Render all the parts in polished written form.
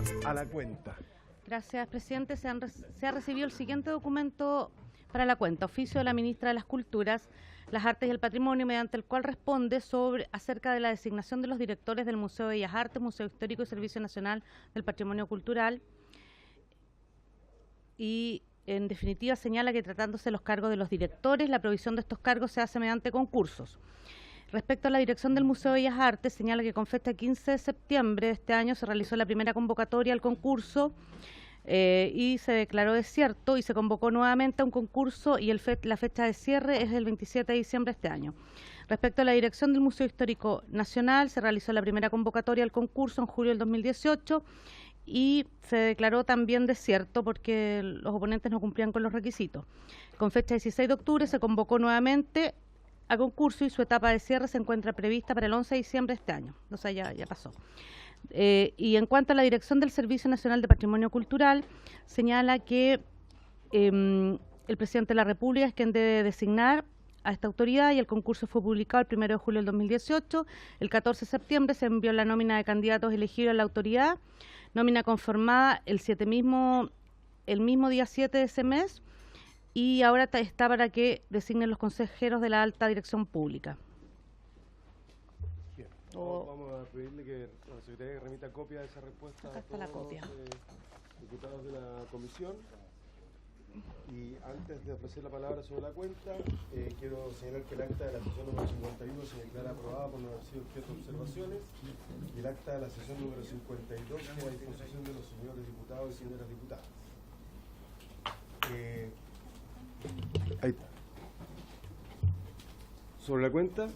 pasa a la cuenta. Gracias, presidente. Se ha recibido el siguiente documento para la cuenta: oficio de la ministra de las Culturas, las Artes y el Patrimonio, mediante el cual responde acerca de la designación de los directores del Museo de Bellas Artes, Museo Histórico y Servicio Nacional del Patrimonio Cultural. Y, en definitiva, señala que tratándose de los cargos de los directores, la provisión de estos cargos se hace mediante concursos. Respecto a la dirección del Museo de Bellas Artes, señala que con fecha 15 de septiembre de este año se realizó la primera convocatoria al concurso y se declaró desierto y se convocó nuevamente a un concurso y la fecha de cierre es el 27 de diciembre de este año. Respecto a la dirección del Museo Histórico Nacional, se realizó la primera convocatoria al concurso en julio del 2018 y se declaró también desierto porque los oponentes no cumplían con los requisitos. Con fecha 16 de octubre se convocó nuevamente a concurso y su etapa de cierre se encuentra prevista para el 11 de diciembre de este año. O sea, ya pasó. Y en cuanto a la dirección del Servicio Nacional de Patrimonio Cultural, señala que el presidente de la República es quien debe designar a esta autoridad y el concurso fue publicado el 1 de julio del 2018. El 14 de septiembre se envió la nómina de candidatos elegidos a la autoridad, nómina conformada el mismo día 7 de ese mes, y ahora está para que designen los consejeros de la alta dirección pública. Bien. Vamos a pedirle que la secretaria remita copia de esa respuesta Acá está a todos la copia. los diputados de la comisión. Y antes de ofrecer la palabra sobre la cuenta, quiero señalar que el acta de la sesión número 51 se declara aprobada por no haber sido objeto de observaciones, y el acta de la sesión número 52 queda a disposición de los señores diputados y señoras diputadas. Ahí está. ¿Sobre la cuenta?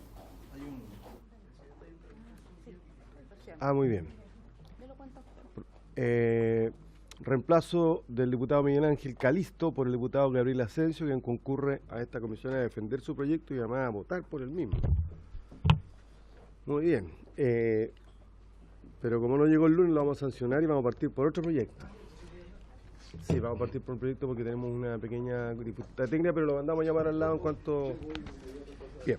Muy bien. Reemplazo del diputado Miguel Ángel Calisto por el diputado Gabriel Asensio, quien concurre a esta comisión a defender su proyecto y además a votar por el mismo. Muy bien. Pero como no llegó el lunes, lo vamos a sancionar y vamos a partir por otro proyecto. Sí, vamos a partir por un proyecto porque tenemos una pequeña dificultad técnica, pero lo mandamos a llamar al lado en cuanto... Bien.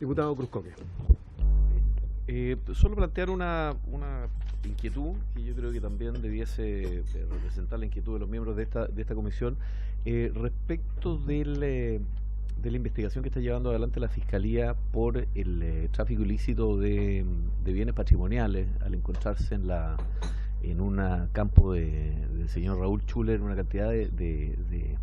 Diputado Cruzcoque. Solo plantear una inquietud que yo creo que también debiese representar la inquietud de los miembros de esta comisión respecto de la investigación que está llevando adelante la Fiscalía por el tráfico ilícito de bienes patrimoniales al encontrarse en un campo del señor Raúl Schuller una cantidad de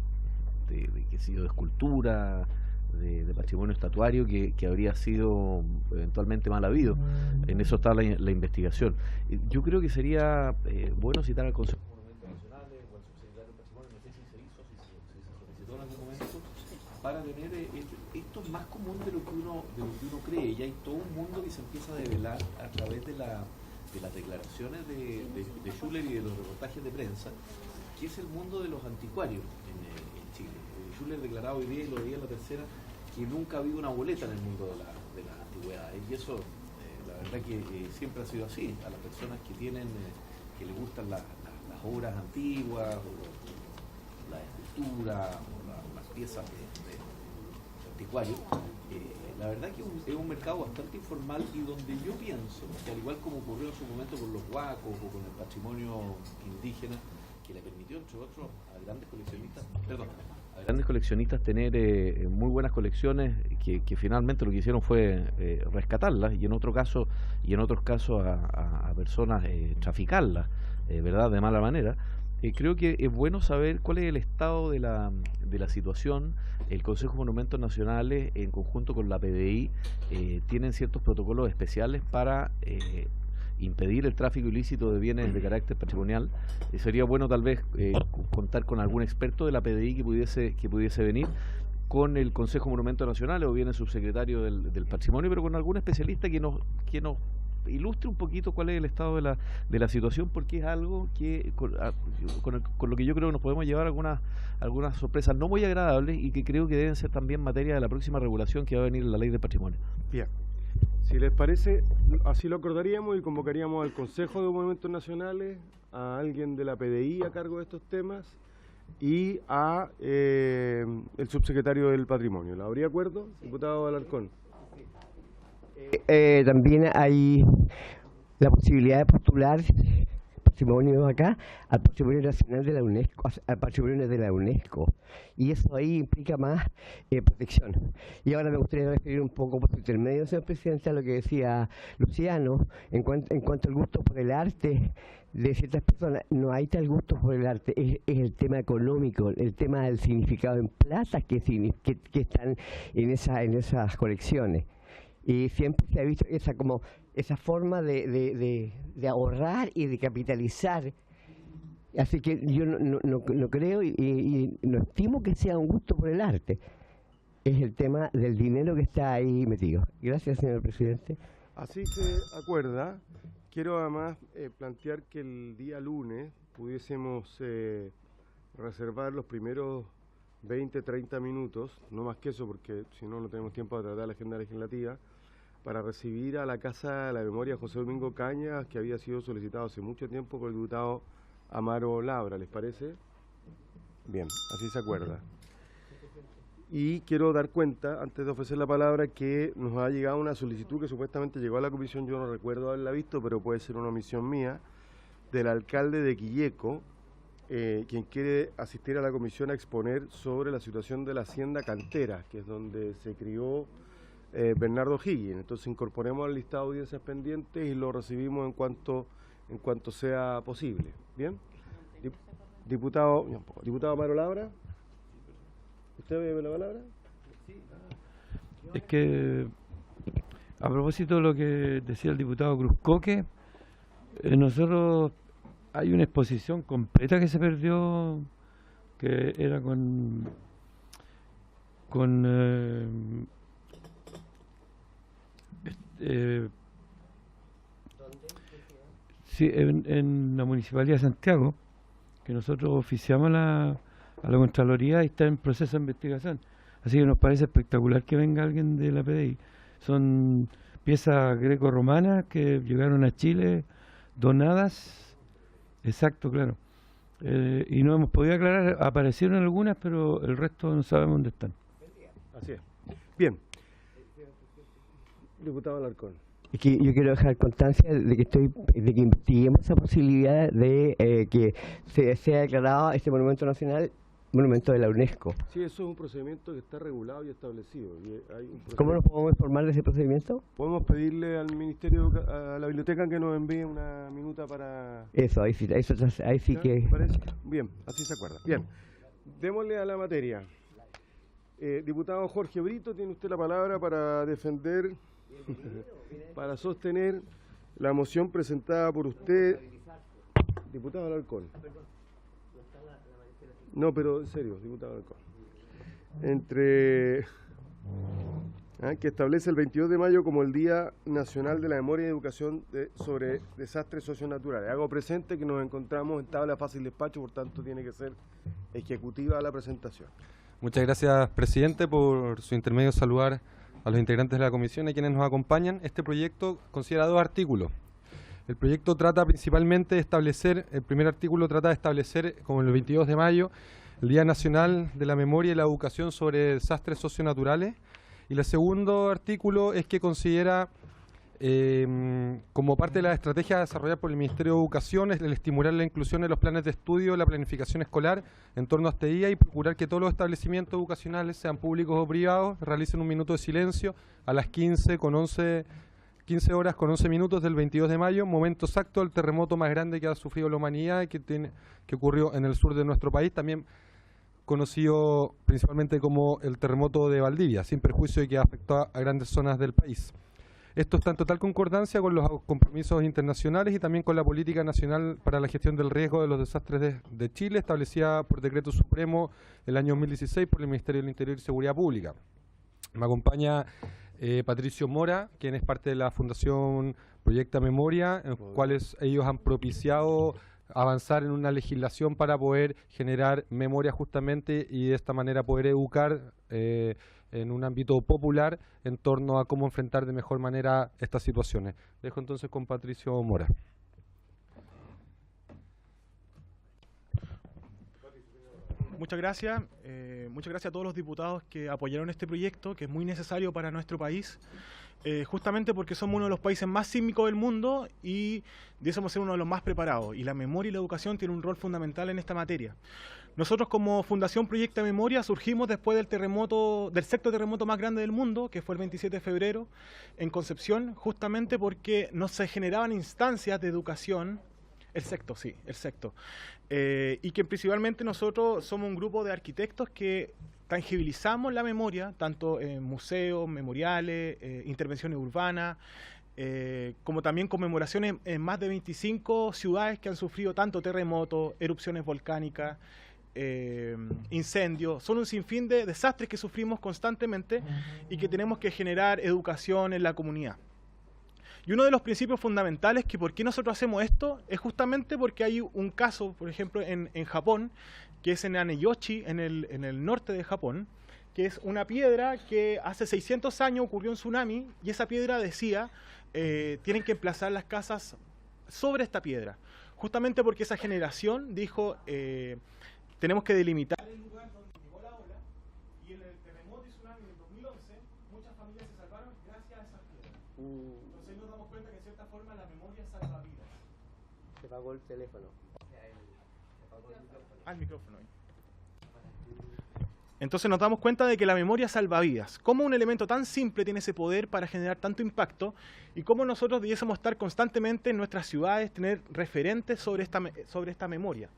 escultura, de patrimonio estatuario que habría sido eventualmente mal habido. En eso está la investigación. Yo creo que sería bueno citar al Consejo de Monumentos Nacionales o al subsecretario del Patrimonio, no sé si se hizo, si se solicitó en algún momento, para tener esto es más común de lo que uno cree. Ya hay todo un mundo que se empieza a develar a través de las declaraciones de Schuller y de los reportajes de prensa, que es el mundo de los anticuarios en Chile. Schuller declaraba hoy día, y lo veía en La Tercera, que nunca ha habido una boleta en el mundo de las antigüedades, y eso la verdad que siempre ha sido así. A las personas que que les gustan las obras antiguas, o la escultura, o las piezas de anticuarios, la verdad que es un mercado bastante informal, y donde yo pienso que, al igual como ocurrió en su momento con los huacos o con el patrimonio indígena, que le permitió, entre otros, a grandes coleccionistas tener muy buenas colecciones que finalmente lo que hicieron fue rescatarlas, y en otros casos a personas traficarlas, ¿verdad?, de mala manera. Creo que es bueno saber cuál es el estado de la situación. El Consejo de Monumentos Nacionales, en conjunto con la PDI, tienen ciertos protocolos especiales para impedir el tráfico ilícito de bienes de carácter patrimonial. Sería bueno tal vez contar con algún experto de la PDI que pudiese venir, con el Consejo de Monumentos Nacionales o bien el subsecretario del Patrimonio, pero con algún especialista que nos ilustre un poquito cuál es el estado de la situación, porque es algo que con lo que yo creo que nos podemos llevar algunas sorpresas no muy agradables, y que creo que deben ser también materia de la próxima regulación que va a venir en la Ley de Patrimonio. Bien. Si les parece, así lo acordaríamos y convocaríamos al Consejo de Monumentos Nacionales, a alguien de la PDI a cargo de estos temas y a el subsecretario del Patrimonio. ¿La habría acuerdo, diputado Alarcón? También hay la posibilidad de postular patrimonio acá al patrimonio nacional de la UNESCO, al patrimonio de la UNESCO. Y eso ahí implica más protección. Y ahora me gustaría referir un poco por su intermedio, señor presidente, a lo que decía Luciano en cuanto al gusto por el arte de ciertas personas. No hay tal gusto por el arte, es el tema económico, el tema del significado en plata que están en esas colecciones. Y siempre se ha visto esa forma de ahorrar y de capitalizar. Así que yo no creo y no estimo que sea un gusto por el arte. Es el tema del dinero que está ahí metido. Gracias, señor presidente. Así se acuerda. Quiero además plantear que el día lunes pudiésemos reservar los primeros 20-30 minutos, no más que eso porque si no, no tenemos tiempo de tratar la agenda legislativa, para recibir a la Casa de la Memoria José Domingo Cañas, que había sido solicitado hace mucho tiempo por el diputado Amaro Labra, ¿les parece? Bien, así se acuerda. Y quiero dar cuenta, antes de ofrecer la palabra, que nos ha llegado una solicitud que supuestamente llegó a la comisión, yo no recuerdo haberla visto, pero puede ser una omisión mía, del alcalde de Quilleco, quien quiere asistir a la comisión a exponer sobre la situación de la hacienda Cantera, que es donde se crió Bernardo Higgins. Entonces incorporemos al listado de audiencias pendientes y lo recibimos en cuanto sea posible. ¿Bien? Diputado Amaro Labra. ¿Usted ve la palabra? Es que, a propósito de lo que decía el diputado Cruzcoque, nosotros hay una exposición completa que se perdió, que era sí, en la Municipalidad de Santiago, que nosotros oficiamos a la Contraloría y está en proceso de investigación. Así que nos parece espectacular que venga alguien de la PDI. Son piezas greco-romanas que llegaron a Chile, donadas, exacto, claro. Y no hemos podido aclarar, aparecieron algunas, pero el resto no sabemos dónde están. Así es. Bien. Diputado Alarcón. Es que yo quiero dejar constancia de que investiguemos esa posibilidad de que sea declarado este monumento nacional monumento de la UNESCO. Sí, eso es un procedimiento que está regulado y establecido. ¿Cómo nos podemos informar de ese procedimiento? Podemos pedirle al Ministerio, a la biblioteca, que nos envíe una minuta para... Eso, ahí sí que... ¿Parece? Bien, así se acuerda. Bien, démosle a la materia. Diputado Jorge Brito, tiene usted la palabra para defender, para sostener la moción presentada por usted. Diputado Alarcón. No, pero en serio, diputado Alarcón. Que establece el 22 de mayo como el Día Nacional de la Memoria y Educación sobre Desastres Socionaturales. Hago presente que nos encontramos en tabla fácil despacho, por tanto tiene que ser ejecutiva la presentación. Muchas gracias, presidente, por su intermedio saludar a los integrantes de la comisión y a quienes nos acompañan. Este proyecto considera 2 artículos. El proyecto trata principalmente de establecer, el primer artículo trata de establecer, como el 22 de mayo, el Día Nacional de la Memoria y la Educación sobre Desastres Socionaturales. Y el segundo artículo es que considera, como parte de la estrategia desarrollada por el Ministerio de Educación, el estimular la inclusión en los planes de estudio, la planificación escolar en torno a este día y procurar que todos los establecimientos educacionales, sean públicos o privados, realicen un minuto de silencio a las 15 horas con 11 minutos del 22 de mayo, momento exacto del terremoto más grande que ha sufrido la humanidad y que ocurrió en el sur de nuestro país, también conocido principalmente como el terremoto de Valdivia, sin perjuicio de que afectó a grandes zonas del país. Esto está en total concordancia con los compromisos internacionales y también con la política nacional para la gestión del riesgo de los desastres de Chile, establecida por decreto supremo el año 2016 por el Ministerio del Interior y Seguridad Pública. Me acompaña Patricio Mora, quien es parte de la Fundación Proyecta Memoria, en los cuales ellos han propiciado avanzar en una legislación para poder generar memoria justamente y de esta manera poder educar en un ámbito popular en torno a cómo enfrentar de mejor manera estas situaciones. Dejo entonces con Patricio Mora. Muchas gracias a todos los diputados que apoyaron este proyecto, que es muy necesario para nuestro país. justamente porque somos uno de los países más sísmicos del mundo y debiésemos ser uno de los más preparados. Y la memoria y la educación tienen un rol fundamental en esta materia. Nosotros como Fundación Proyecta Memoria surgimos después del sexto terremoto más grande del mundo, que fue el 27 de febrero en Concepción, justamente porque no se generaban instancias de educación. El sexto, sí, el sexto. Y que principalmente nosotros somos un grupo de arquitectos que tangibilizamos la memoria, tanto en museos, memoriales, intervenciones urbanas, como también conmemoraciones en más de 25 ciudades que han sufrido tanto terremotos, erupciones volcánicas, incendios. Son un sinfín de desastres que sufrimos constantemente y que tenemos que generar educación en la comunidad. Y uno de los principios fundamentales que por qué nosotros hacemos esto es justamente porque hay un caso, por ejemplo, en Japón, que es en Aneyoshi, en el norte de Japón, que es una piedra que hace 600 años ocurrió un tsunami y esa piedra decía, tienen que emplazar las casas sobre esta piedra. Justamente porque esa generación dijo, tenemos que delimitar el lugar donde llegó la ola, y en el terremoto y tsunami del 2011, muchas familias se salvaron gracias a esas piedras. Entonces ahí nos damos cuenta que en cierta forma la memoria salva vidas. Se apagó el teléfono. Al micrófono. Entonces nos damos cuenta de que la memoria salva vidas. Cómo un elemento tan simple tiene ese poder para generar tanto impacto y cómo nosotros debiésemos estar constantemente en nuestras ciudades, tener referentes sobre esta memoria.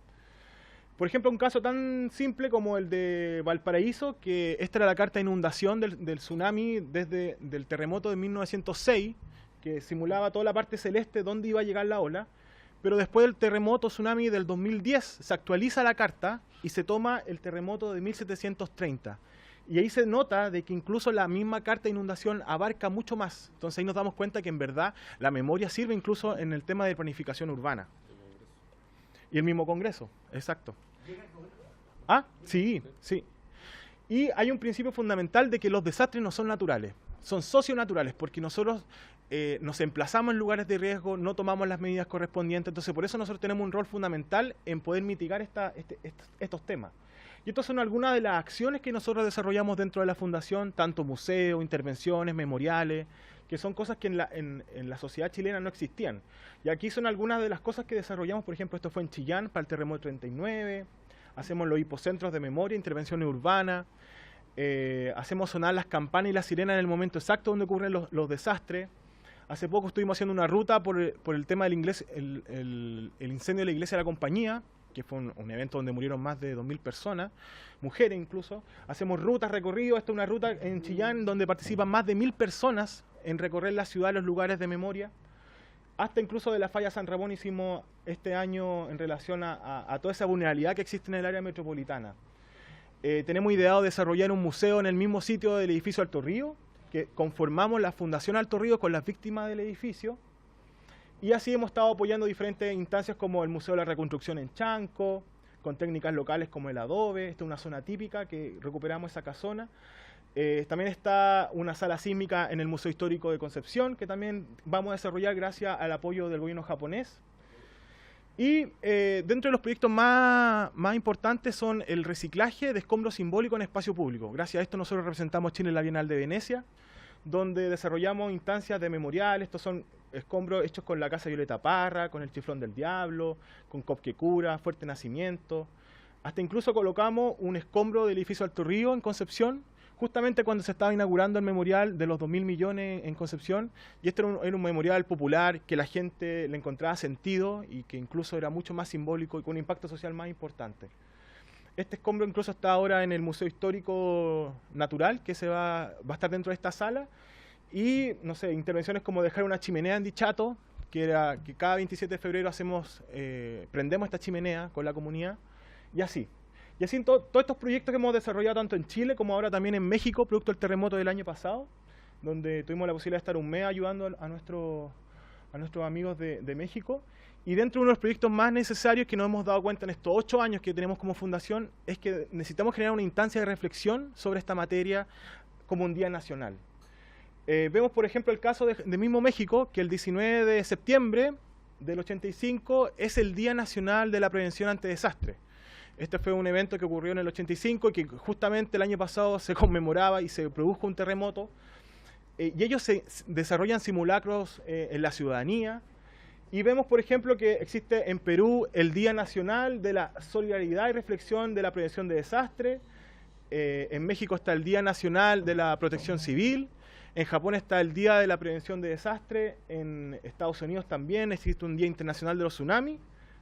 Por ejemplo, un caso tan simple como el de Valparaíso, que esta era la carta de inundación del tsunami desde el terremoto de 1906, que simulaba toda la parte celeste donde iba a llegar la ola, pero después del terremoto tsunami del 2010 se actualiza la carta y se toma el terremoto de 1730. Y ahí se nota de que incluso la misma carta de inundación abarca mucho más. Entonces ahí nos damos cuenta que en verdad la memoria sirve incluso en el tema de planificación urbana. Y el mismo Congreso, exacto. Ah, sí, sí. Y hay un principio fundamental de que los desastres no son naturales, son socionaturales, porque nosotros nos emplazamos en lugares de riesgo, no tomamos las medidas correspondientes, entonces por eso nosotros tenemos un rol fundamental en poder mitigar estos temas. Y estas son algunas de las acciones que nosotros desarrollamos dentro de la Fundación, tanto museos, intervenciones, memoriales, que son cosas que en la sociedad chilena no existían. Y aquí son algunas de las cosas que desarrollamos, por ejemplo, esto fue en Chillán para el terremoto 39, hacemos los hipocentros de memoria, intervenciones urbanas, hacemos sonar las campanas y las sirenas en el momento exacto donde ocurren los desastres. Hace poco estuvimos haciendo una ruta por el tema del el incendio de la iglesia de la Compañía, que fue un evento donde murieron más de 2.000 personas, mujeres incluso. Hacemos rutas, recorridos. Esta es una ruta en Chillán donde participan más de 1.000 personas en recorrer la ciudad, los lugares de memoria. Hasta incluso de la falla San Ramón hicimos este año en relación a toda esa vulnerabilidad que existe en el área metropolitana. Tenemos ideado desarrollar un museo en el mismo sitio del edificio Alto Río, que conformamos la Fundación Alto Río con las víctimas del edificio. Y así hemos estado apoyando diferentes instancias como el Museo de la Reconstrucción en Chanco, con técnicas locales como el adobe. Esta es una zona típica que recuperamos esa casona. También está una sala sísmica en el Museo Histórico de Concepción, que también vamos a desarrollar gracias al apoyo del gobierno japonés. Y dentro de los proyectos más importantes son el reciclaje de escombros simbólicos en espacio público. Gracias a esto nosotros representamos Chile en la Bienal de Venecia, donde desarrollamos instancias de memorial. Estos son escombros hechos con la Casa Violeta Parra, con el Chiflón del Diablo, con Copque Cura, Fuerte Nacimiento. Hasta incluso colocamos un escombro del edificio Alto Río en Concepción, justamente cuando se estaba inaugurando el memorial de los 2.000 millones en Concepción, y este era un memorial popular que la gente le encontraba sentido y que incluso era mucho más simbólico y con un impacto social más importante. Este escombro incluso está ahora en el Museo Histórico Natural, que va a estar dentro de esta sala, y no sé, intervenciones como dejar una chimenea en Dichato, que cada 27 de febrero prendemos esta chimenea con la comunidad, y así. Y así en todos estos proyectos que hemos desarrollado tanto en Chile como ahora también en México, producto del terremoto del año pasado, donde tuvimos la posibilidad de estar un mes ayudando a nuestros amigos de México. Y dentro de uno de los proyectos más necesarios que nos hemos dado cuenta en estos 8 años que tenemos como fundación es que necesitamos generar una instancia de reflexión sobre esta materia como un día nacional. Vemos, por ejemplo, el caso de mismo México, que el 19 de septiembre del 85 es el Día Nacional de la Prevención ante Desastres. Este fue un evento que ocurrió en el 85 y que justamente el año pasado se conmemoraba y se produjo un terremoto. y ellos desarrollan simulacros en la ciudadanía. Y vemos, por ejemplo, que existe en Perú el Día Nacional de la Solidaridad y Reflexión de la Prevención de Desastres. En México está el Día Nacional de la Protección Civil. En Japón está el Día de la Prevención de Desastres. En Estados Unidos también existe un Día Internacional de los Tsunamis.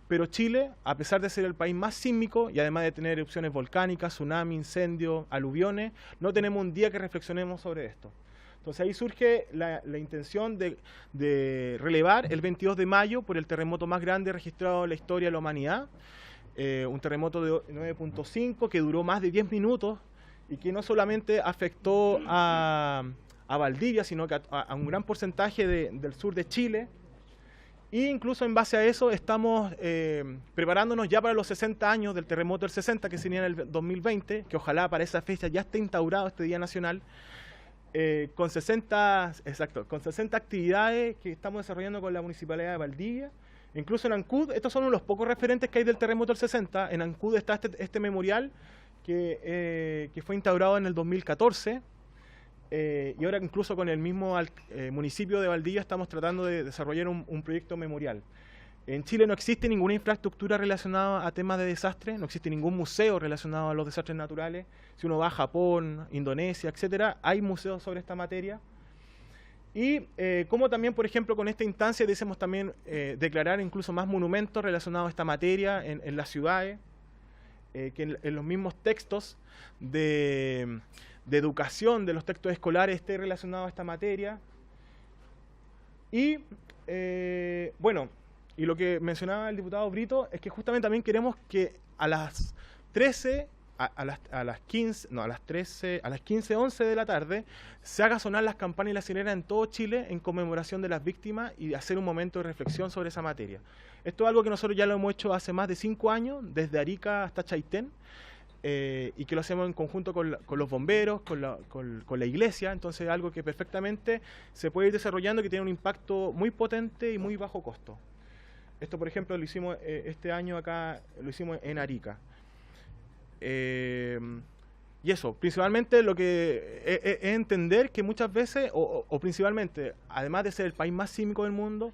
Pero Chile, a pesar de ser el país más sísmico y además de tener erupciones volcánicas, tsunamis, incendios, aluviones, no tenemos un día que reflexionemos sobre esto. Entonces ahí surge la intención de relevar el 22 de mayo por el terremoto más grande registrado en la historia de la humanidad, un terremoto de 9.5 que duró más de 10 minutos y que no solamente afectó a Valdivia, sino que a un gran porcentaje del sur de Chile. E incluso en base a eso estamos preparándonos ya para los 60 años del terremoto del 60 que sería en el 2020, que ojalá para esa fecha ya esté instaurado este Día Nacional. Con 60 actividades que estamos desarrollando con la Municipalidad de Valdivia. Incluso en Ancud, estos son uno de los pocos referentes que hay del terremoto del 60. En Ancud está este memorial que fue instaurado en el 2014. Y ahora incluso con el mismo municipio de Valdivia estamos tratando de desarrollar un proyecto memorial. En Chile no existe ninguna infraestructura relacionada a temas de desastres, no existe ningún museo relacionado a los desastres naturales. Si uno va a Japón, Indonesia, etcétera, hay museos sobre esta materia. Y como también, por ejemplo, con esta instancia deseamos también declarar incluso más monumentos relacionados a esta materia en las ciudades, que en los mismos textos de educación, de los textos escolares, esté relacionado a esta materia. Y bueno, y lo que mencionaba el diputado Brito es que justamente también queremos que a las 13, a las 15:11 de la tarde se haga sonar las campanas y las sirenas en todo Chile en conmemoración de las víctimas y hacer un momento de reflexión sobre esa materia. Esto es algo que nosotros ya lo hemos hecho hace más de 5 años, desde Arica hasta Chaitén, y que lo hacemos en conjunto con los bomberos, con la iglesia. Entonces es algo que perfectamente se puede ir desarrollando, que tiene un impacto muy potente y muy bajo costo. Esto, por ejemplo, lo hicimos este año acá, lo hicimos en Arica. Y eso, principalmente lo que es entender que muchas veces, o principalmente, además de ser el país más sísmico del mundo,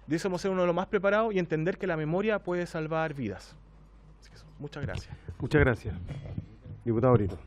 deberíamos ser uno de los más preparados y entender que la memoria puede salvar vidas. Así que eso, muchas gracias. Muchas gracias. Diputado Brito.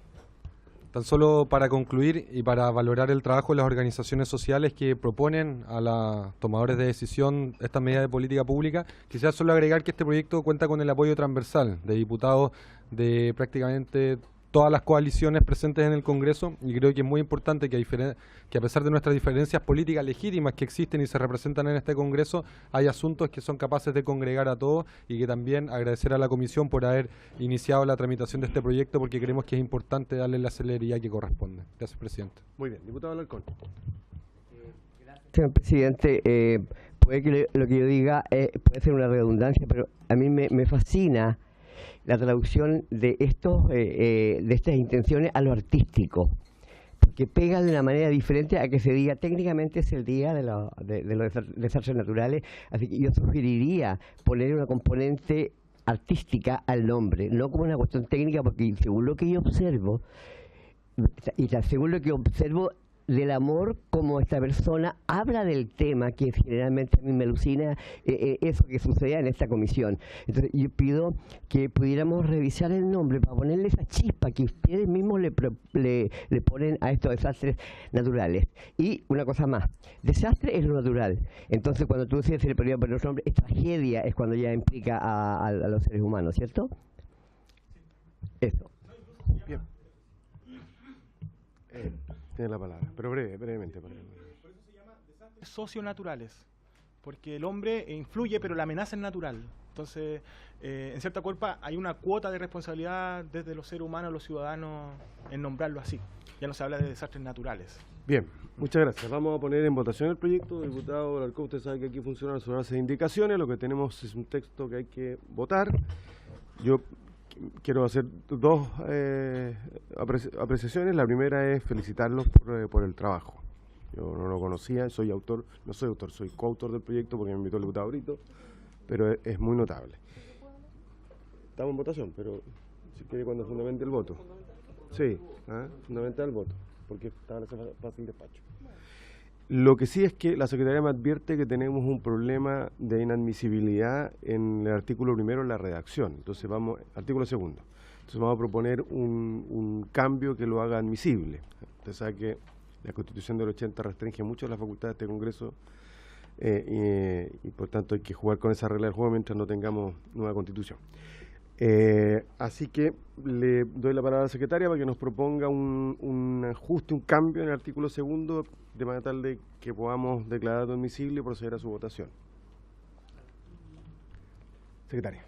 Tan solo para concluir y para valorar el trabajo de las organizaciones sociales que proponen a los tomadores de decisión esta medida de política pública, quisiera solo agregar que este proyecto cuenta con el apoyo transversal de diputados de prácticamente todas las coaliciones presentes en el Congreso, y creo que es muy importante que a pesar de nuestras diferencias políticas legítimas que existen y se representan en este Congreso, hay asuntos que son capaces de congregar a todos, y que también agradecer a la Comisión por haber iniciado la tramitación de este proyecto, porque creemos que es importante darle la celeridad que corresponde. Gracias, presidente. Muy bien, diputado Alarcón. Señor presidente, puede que lo que yo diga puede ser una redundancia, pero a mí me fascina la traducción de estas intenciones a lo artístico, porque pega de una manera diferente a que se diga técnicamente es el día de los desastres naturales. Así que yo sugeriría poner una componente artística al nombre, no como una cuestión técnica, porque según lo que yo observo, del amor, como esta persona habla del tema, que generalmente a mí me alucina eso que suceda en esta comisión. Entonces yo pido que pudiéramos revisar el nombre para ponerle esa chispa que ustedes mismos le ponen a estos desastres naturales. Y una cosa más, desastre es lo natural. Entonces cuando tú decides si le podrías poner otro nombre, tragedia es cuando ya implica a los seres humanos, ¿cierto? Eso. Bien. Tiene la palabra, pero brevemente. Por eso se llama desastres socionaturales, porque el hombre influye, pero la amenaza es natural. Entonces, en cierta cuerpa hay una cuota de responsabilidad desde los seres humanos, los ciudadanos, en nombrarlo así. Ya no se habla de desastres naturales. Bien, muchas gracias. Vamos a poner en votación el proyecto. Diputado Alarcón, usted sabe que aquí funciona sobre base de indicaciones. Lo que tenemos es un texto que hay que votar. Yo quiero hacer dos apreciaciones. La primera es felicitarlos por el trabajo. Yo no lo conocía, no soy autor, soy coautor del proyecto porque me invitó el diputado Brito, pero es muy notable. Estamos en votación, pero si quiere cuando fundamente el voto. Sí, fundamental el voto, porque está fácil despacho. Lo que sí es que la Secretaría me advierte que tenemos un problema de inadmisibilidad en el artículo primero en la redacción. Entonces artículo segundo. Entonces vamos a proponer un cambio que lo haga admisible. Usted sabe que la Constitución del 80 restringe mucho las facultades de este Congreso y por tanto hay que jugar con esa regla del juego mientras no tengamos nueva Constitución. Así que le doy la palabra a la secretaria para que nos proponga un ajuste, un cambio en el artículo segundo, de manera tal de que podamos declarar admisible y proceder a su votación. Secretaria.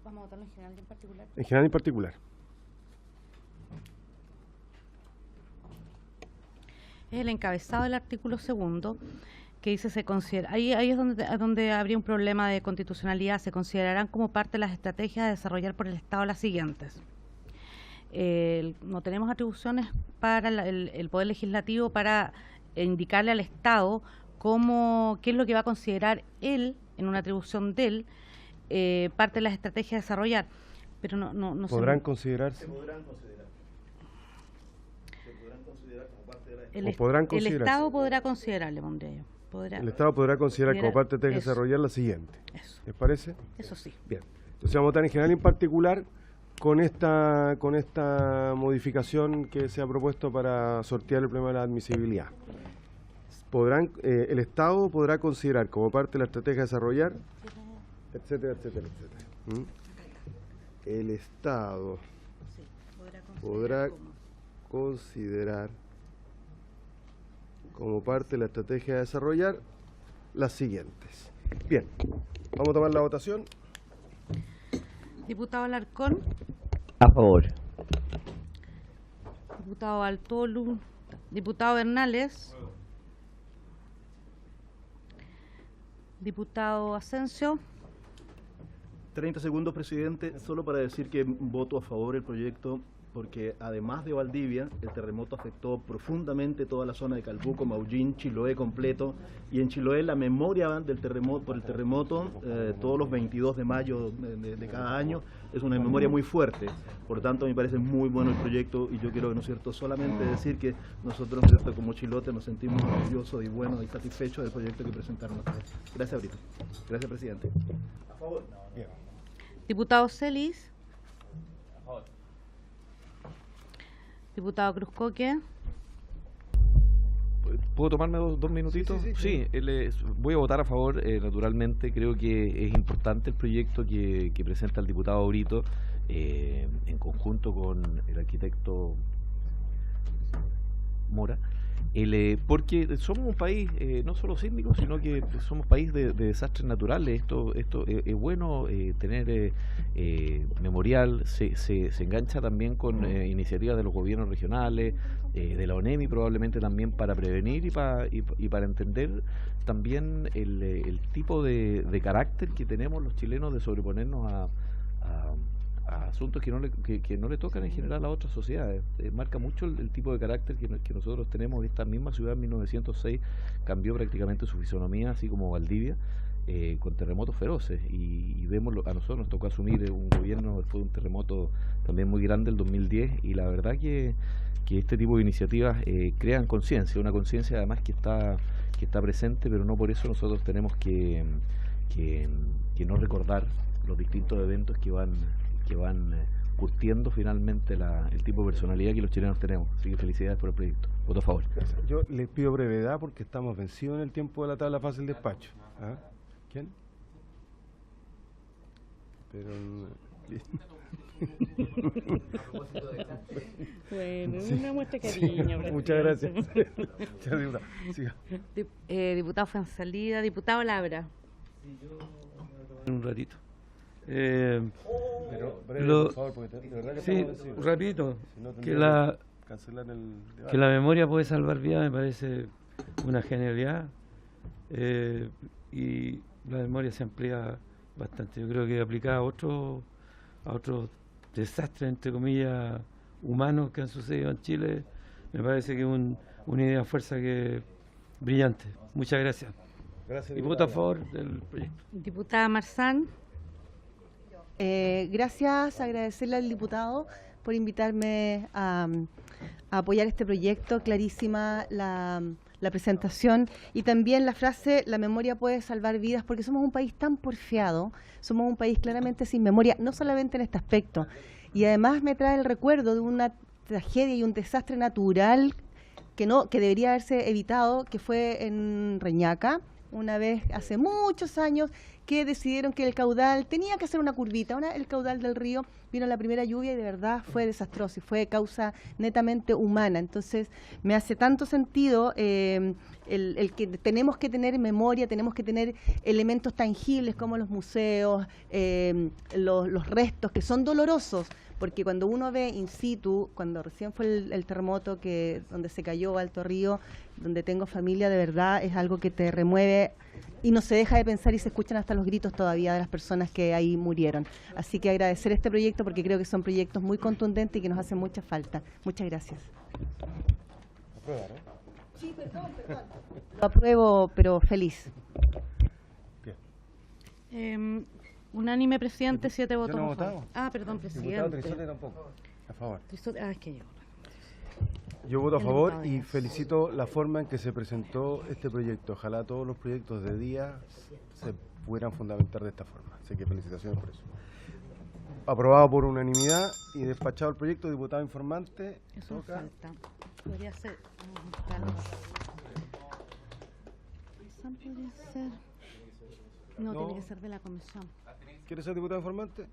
Vamos a votarlo en general y en particular. En general y en particular. Es el encabezado del artículo segundo, que dice se considera, ahí es donde habría un problema de constitucionalidad. Se considerarán como parte de las estrategias a desarrollar por el Estado las siguientes. No tenemos atribuciones para el Poder Legislativo para indicarle al Estado qué es lo que va a considerar él, en una atribución de él, parte de las estrategias a desarrollar. Pero no ¿Podrán considerarse? El considerarse. Estado podrá considerar, le pondría yo. El Estado podrá considerar como parte de desarrollar la siguiente. Eso. ¿Les parece? Eso sí. Bien. Entonces vamos a votar en general y en particular con esta modificación que se ha propuesto para sortear el problema de la admisibilidad. El Estado podrá considerar como parte de la estrategia a desarrollar, etcétera, etcétera, etcétera. El Estado podrá considerar como parte de la estrategia a desarrollar las siguientes. Bien, vamos a tomar la votación. Diputado Alarcón. A favor. Diputado Altolu. Diputado Bernales. Diputado Asensio. 30 segundos, presidente, solo para decir que voto a favor del proyecto porque además de Valdivia, el terremoto afectó profundamente toda la zona de Calbuco, Maullín, Chiloé completo, y en Chiloé la memoria del terremoto, por el terremoto, todos los 22 de mayo de cada año, es una memoria muy fuerte. Por tanto, me parece muy bueno el proyecto y yo quiero, ¿no es cierto?, solamente decir que nosotros, ¿no es cierto?, como chilotes nos sentimos orgullosos y buenos y satisfechos del proyecto que presentaron ustedes. Gracias, Brito. Gracias, presidente. A favor. Bien. Diputado Celis. Diputado Cruzcoque. ¿Puedo tomarme dos minutitos? Sí, voy a votar a favor, naturalmente. Creo que es importante el proyecto que presenta el diputado Brito en conjunto con el arquitecto Mora. Porque somos un país no solo sísmico, sino que somos país de desastres naturales. Esto es bueno tener memorial, se engancha también con iniciativas de los gobiernos regionales, de la ONEMI probablemente también para prevenir y para entender también el tipo de carácter que tenemos los chilenos de sobreponernos a asuntos que no le tocan en general a otras sociedades. Marca mucho el tipo de carácter que nosotros tenemos. Esta misma ciudad en 1906 cambió prácticamente su fisonomía, así como Valdivia, con terremotos feroces, y vemos, a nosotros nos tocó asumir un gobierno después de un terremoto también muy grande el 2010, y la verdad que este tipo de iniciativas crean conciencia, una conciencia además que está presente, pero no por eso nosotros tenemos que no recordar los distintos eventos que van curtiendo finalmente el tipo de personalidad que los chilenos tenemos. Así que felicidades por el proyecto. Voto a favor. Gracias. Yo les pido brevedad porque estamos vencidos en el tiempo de la tabla fácil despacho. ¿Ah? ¿Quién? Pero... Bueno, una muestra de cariño. Muchas gracias. Diputado Fuenzalida, diputado Labra. Un ratito. Pero breve, por favor, porque de verdad que sí, rapidito, si no, que la cancelar el debate. Que la memoria puede salvar vidas me parece una genialidad, y la memoria se amplía bastante. Yo creo que aplicada a otros desastres, entre comillas, humanos que han sucedido en Chile, me parece que es una idea de fuerza que brillante. Muchas gracias. Gracias, y voto a favor del proyecto. Diputada Marzán. Gracias, agradecerle al diputado por invitarme a apoyar este proyecto. Clarísima la la presentación y también la frase, la memoria puede salvar vidas, porque somos un país tan porfiado, somos un país claramente sin memoria, no solamente en este aspecto. Y además me trae el recuerdo de una tragedia y un desastre natural que debería haberse evitado, que fue en Reñaca, una vez hace muchos años, que decidieron que el caudal tenía que hacer una curvita, el caudal del río, vino la primera lluvia y de verdad fue desastroso y fue causa netamente humana. Entonces me hace tanto sentido el que tenemos que tener memoria, tenemos que tener elementos tangibles como los museos, los restos que son dolorosos, porque cuando uno ve in situ, cuando recién fue el terremoto donde se cayó Alto Río, donde tengo familia, de verdad es algo que te remueve y no se deja de pensar y se escuchan hasta los gritos todavía de las personas que ahí murieron. Así que agradecer este proyecto porque creo que son proyectos muy contundentes y que nos hacen mucha falta. Muchas gracias. Sí, perdón. Lo apruebo, pero feliz. Unánime, presidente, 7 votos. Yo no he votado. Ah, perdón, presidente. Diputado Trisote tampoco. A favor. Es que Yo voto a El favor diputado y Díaz. felicito la forma en que se presentó este proyecto. Ojalá todos los proyectos de día se pudieran fundamentar de esta forma. Así que felicitaciones por eso. Aprobado por unanimidad y despachado el proyecto, diputado informante. Eso nos Toca. falta. Podría ser. Esa podría ser. No, No. tiene que ser de la comisión. ¿Quiere ser diputado informante?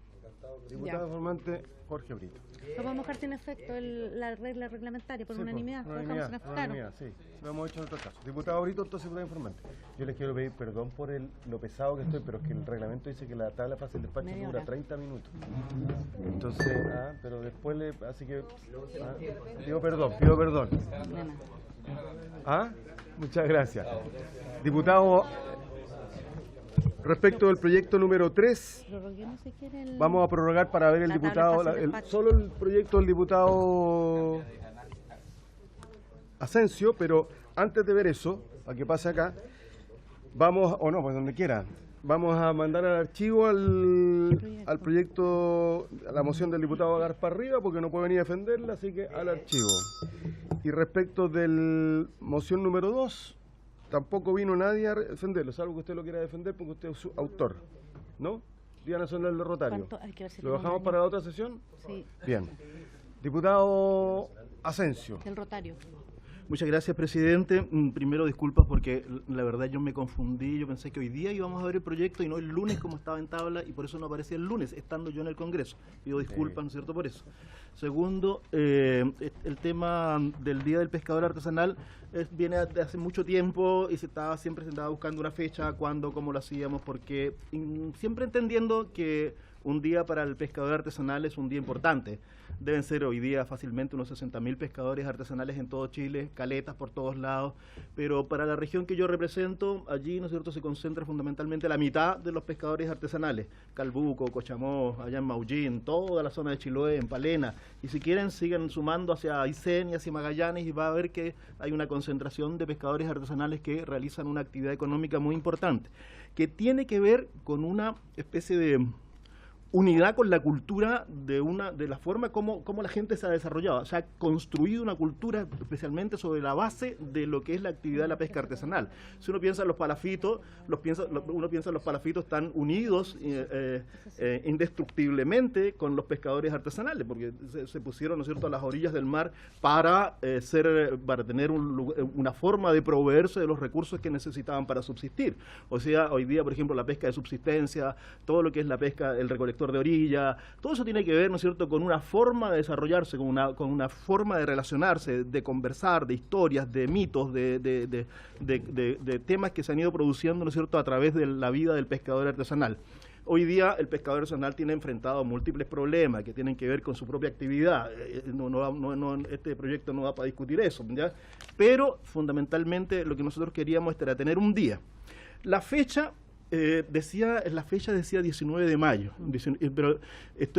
Diputado informante Jorge Brito. Lo podemos dejar sin efecto la regla reglamentaria por Sí, unanimidad. por Lo dejamos sin efecto, claro. unanimidad, sí. Lo hemos hecho en otros casos. Diputado Brito, entonces diputado informante. Yo les quiero pedir perdón por lo pesado que estoy, pero es que el reglamento dice que la tabla fácil de despacho Media dura hora. 30 minutos. Entonces, pero después así que, pido perdón. Elena. Muchas gracias. Diputado, respecto del proyecto número 3, Prorroguemos si quiere el... vamos a prorrogar para ver el La tabla diputado, fácil de despacho. solo el proyecto del diputado Asensio, pero antes de ver eso, a que pase acá, vamos, o no, pues donde quiera, vamos a mandar al archivo al proyecto, a la moción del diputado Gaspar Riva, porque no puede venir a defenderla, así que al archivo. Y respecto del moción número 2, tampoco vino nadie a defenderlo, salvo que usted lo quiera defender porque usted es su autor, ¿no? Día Nacional del Rotario. ¿Cuánto? Hay que ver si ¿Lo tenemos dejamos años. para la otra sesión? Sí, Bien. Diputado Asensio. del Rotario. Muchas gracias, presidente. Primero, disculpas porque la verdad yo me confundí. Yo pensé que hoy día íbamos a ver el proyecto y no el lunes como estaba en tabla y por eso no aparecía el lunes, estando yo en el Congreso. Pido disculpas, ¿no es cierto?, por eso. Segundo, el tema del Día del Pescador Artesanal viene de hace mucho tiempo y siempre se estaba buscando una fecha, cuándo, cómo lo hacíamos, porque siempre entendiendo que un día para el pescador artesanal es un día importante. Deben ser hoy día fácilmente unos 60.000 pescadores artesanales en todo Chile, caletas por todos lados, pero para la región que yo represento, allí, ¿no es cierto?, se concentra fundamentalmente la mitad de los pescadores artesanales, Calbuco, Cochamó, allá en Maullín, toda la zona de Chiloé, en Palena, y si quieren sigan sumando hacia Aysén y hacia Magallanes y va a ver que hay una concentración de pescadores artesanales que realizan una actividad económica muy importante, que tiene que ver con una especie de unidad con la cultura de la forma como la gente se ha desarrollado. Se ha construido una cultura especialmente sobre la base de lo que es la actividad de la pesca artesanal. Si uno piensa en los palafitos, uno piensa en los palafitos están unidos indestructiblemente con los pescadores artesanales, porque se pusieron, ¿no es cierto?, a las orillas del mar para tener una forma de proveerse de los recursos que necesitaban para subsistir. O sea, hoy día, por ejemplo, la pesca de subsistencia, todo lo que es la pesca, el recolector de orilla, todo eso tiene que ver, ¿no es cierto?, con una forma de desarrollarse, con una forma de relacionarse, de conversar, de historias, de mitos, de temas que se han ido produciendo, ¿no es cierto?, a través de la vida del pescador artesanal. Hoy día el pescador artesanal tiene enfrentado múltiples problemas que tienen que ver con su propia actividad. Este proyecto no va para discutir eso, ¿ya? Pero fundamentalmente lo que nosotros queríamos era tener un día. La fecha la fecha decía 19 de mayo, pero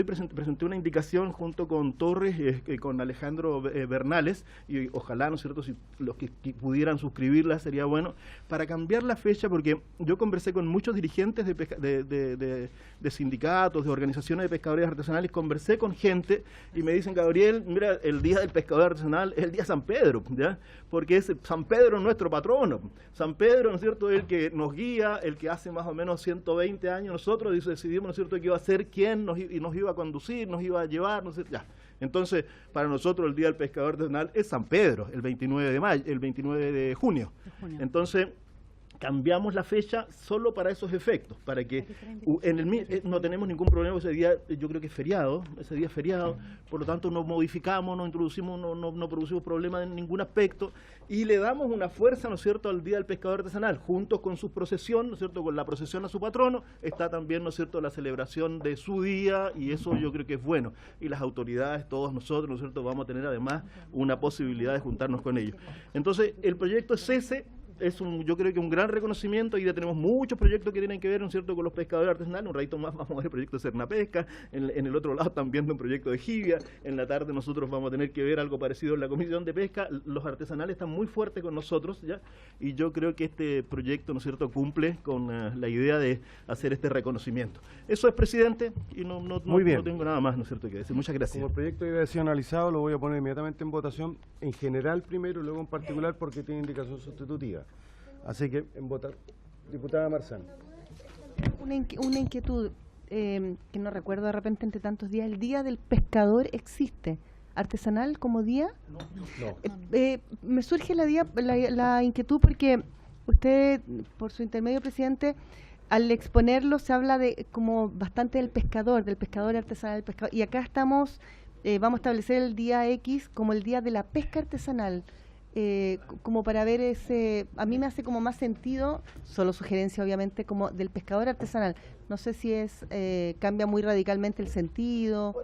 presenté una indicación junto con Torres y con Alejandro Bernales, y ojalá, ¿no es cierto?, si los que pudieran suscribirla sería bueno, para cambiar la fecha, porque yo conversé con muchos dirigentes de sindicatos, de organizaciones de pescadores artesanales, conversé con gente y me dicen, Gabriel, mira, el día del pescador artesanal es el día de San Pedro, ¿ya? Porque es San Pedro nuestro patrono. San Pedro, ¿no es cierto?, el que nos guía, el que hace más o menos 120 años nosotros decidimos, ¿no es cierto?, que iba a ser quien nos iba a conducir, nos iba a llevar, ¿no sé? Ya. Entonces, para nosotros el Día del Pescador Artesanal es San Pedro, el 29 de mayo, el 29 de junio. Entonces, cambiamos la fecha solo para esos efectos, para que no tenemos ningún problema. Ese día yo creo que es feriado, ese día es feriado, por lo tanto no modificamos, no introducimos, no producimos problemas en ningún aspecto, y le damos una fuerza, ¿no es cierto?, al Día del Pescador Artesanal, juntos con su procesión, ¿no es cierto?, con la procesión a su patrono, está también, ¿no es cierto?, la celebración de su día, y eso yo creo que es bueno, y las autoridades, todos nosotros, ¿no es cierto?, vamos a tener además una posibilidad de juntarnos con ellos. Entonces, el proyecto es ese. Yo creo que un gran reconocimiento, y ya tenemos muchos proyectos que tienen que ver, ¿no es cierto?, con los pescadores artesanales. Un ratito más vamos a ver el proyecto de Cernapesca, en el otro lado están viendo un proyecto de Jibia, en la tarde nosotros vamos a tener que ver algo parecido en la Comisión de Pesca. Los artesanales están muy fuertes con nosotros, ¿ya? Y yo creo que este proyecto, ¿no es cierto?, cumple con la idea de hacer este reconocimiento. Eso es, presidente, y no tengo nada más, ¿no es cierto?, que decir. Muchas gracias. Como el proyecto había sido analizado, lo voy a poner inmediatamente en votación, en general primero y luego en particular, porque tiene indicación sustitutiva. Así que, en votar. Diputada Marzán. Una inquietud que no recuerdo de repente entre tantos días. ¿El Día del Pescador existe artesanal como día? No. Me surge la inquietud porque usted, por su intermedio, presidente, al exponerlo se habla de como bastante del pescador artesanal, del pescador, y acá estamos, vamos a establecer el día X como el Día de la Pesca Artesanal. Como para ver a mí me hace como más sentido, solo sugerencia obviamente, como del pescador artesanal. No sé si cambia muy radicalmente el sentido,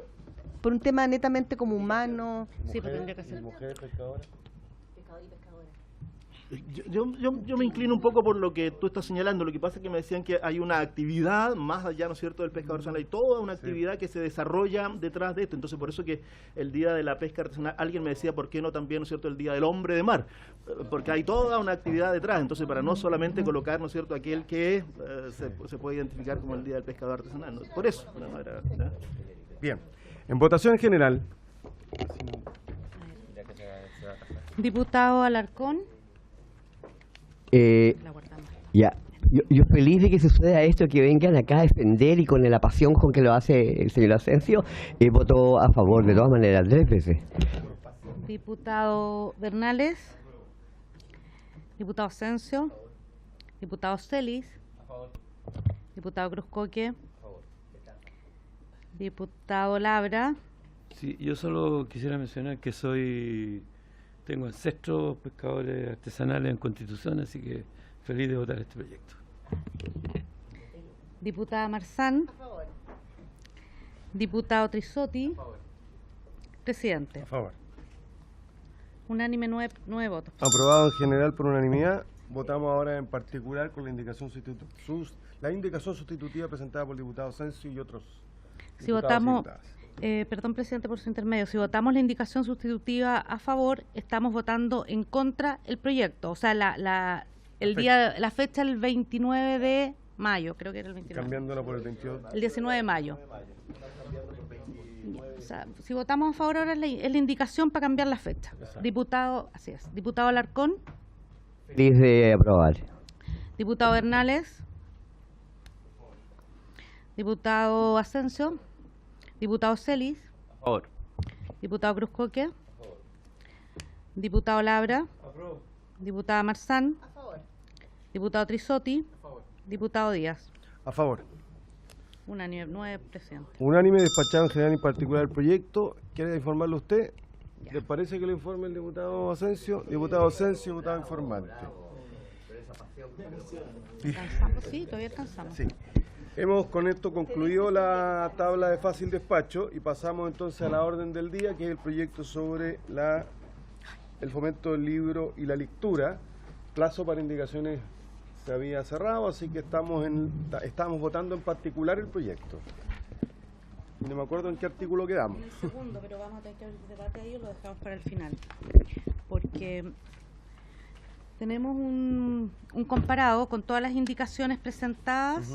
por un tema netamente como humano. Sí, pero tendría que ser. ¿Mujeres pescadoras? Pescador y pescadora. Yo me inclino un poco por lo que tú estás señalando. Lo que pasa es que me decían que hay una actividad más allá, ¿no es cierto?, del pescador artesanal. Hay toda una actividad que se desarrolla detrás de esto. Entonces, por eso que el Día de la Pesca Artesanal, alguien me decía, ¿por qué no también, ¿no es cierto?, el Día del Hombre de Mar? Porque hay toda una actividad detrás. Entonces, para no solamente colocar, ¿no es cierto?, aquel que se puede identificar como el Día del Pescador Artesanal, ¿no? Por eso. ¿no? Bien. En votación en general. Diputado Alarcón. Ya, yo feliz de que suceda esto, que vengan acá a defender y con la pasión con que lo hace el señor Asensio, voto a favor de todas maneras, 3 veces. Diputado Bernales. Diputado Asensio. Diputado Celis. Diputado Cruzcoque. Diputado Labra. Sí, yo solo quisiera mencionar que tengo ancestros pescadores artesanales en Constitución, así que feliz de votar este proyecto. Diputada Marzán. A favor. Diputado Trisotti. A favor. Presidente. A favor. Unánime 9 votos. Aprobado en general por unanimidad. Votamos ahora en particular con la indicación sustitutiva presentada por el diputado Asensio y otros. Si votamos, perdón, presidente, por su intermedio, si votamos la indicación sustitutiva a favor, estamos votando en contra el proyecto. O sea, la fecha el 29 de mayo, creo que era el 29. Cambiándola por el 22. El 19 de mayo. O sea, si votamos a favor ahora es la indicación para cambiar la fecha. Exacto. Diputado, así es. Diputado Alarcón. Feliz de aprobar. Diputado Bernales. Diputado Asensio. Diputado Celis. A favor. Diputado Cruzcoque. A favor. Diputado Labra. A favor. Diputada Marzán. A favor. Diputado Trisotti. A favor. Diputado Díaz. A favor. Unánime, 9, presidente. Unánime, despachado en general y particular el proyecto. ¿Quiere informarlo usted? ¿Le parece que le informe el diputado Asensio? Diputado Asensio, diputado informante. ¿Alcanzamos? Sí, todavía alcanzamos. Sí. Hemos con esto concluido la tabla de fácil despacho y pasamos entonces a la orden del día, que es el proyecto sobre el fomento del libro y la lectura. Plazo para indicaciones se había cerrado, así que estamos votando en particular el proyecto. Y no me acuerdo en qué artículo quedamos. En el segundo, pero vamos a tener que abrir debate ahí o lo dejamos para el final. Porque tenemos un comparado con todas las indicaciones presentadas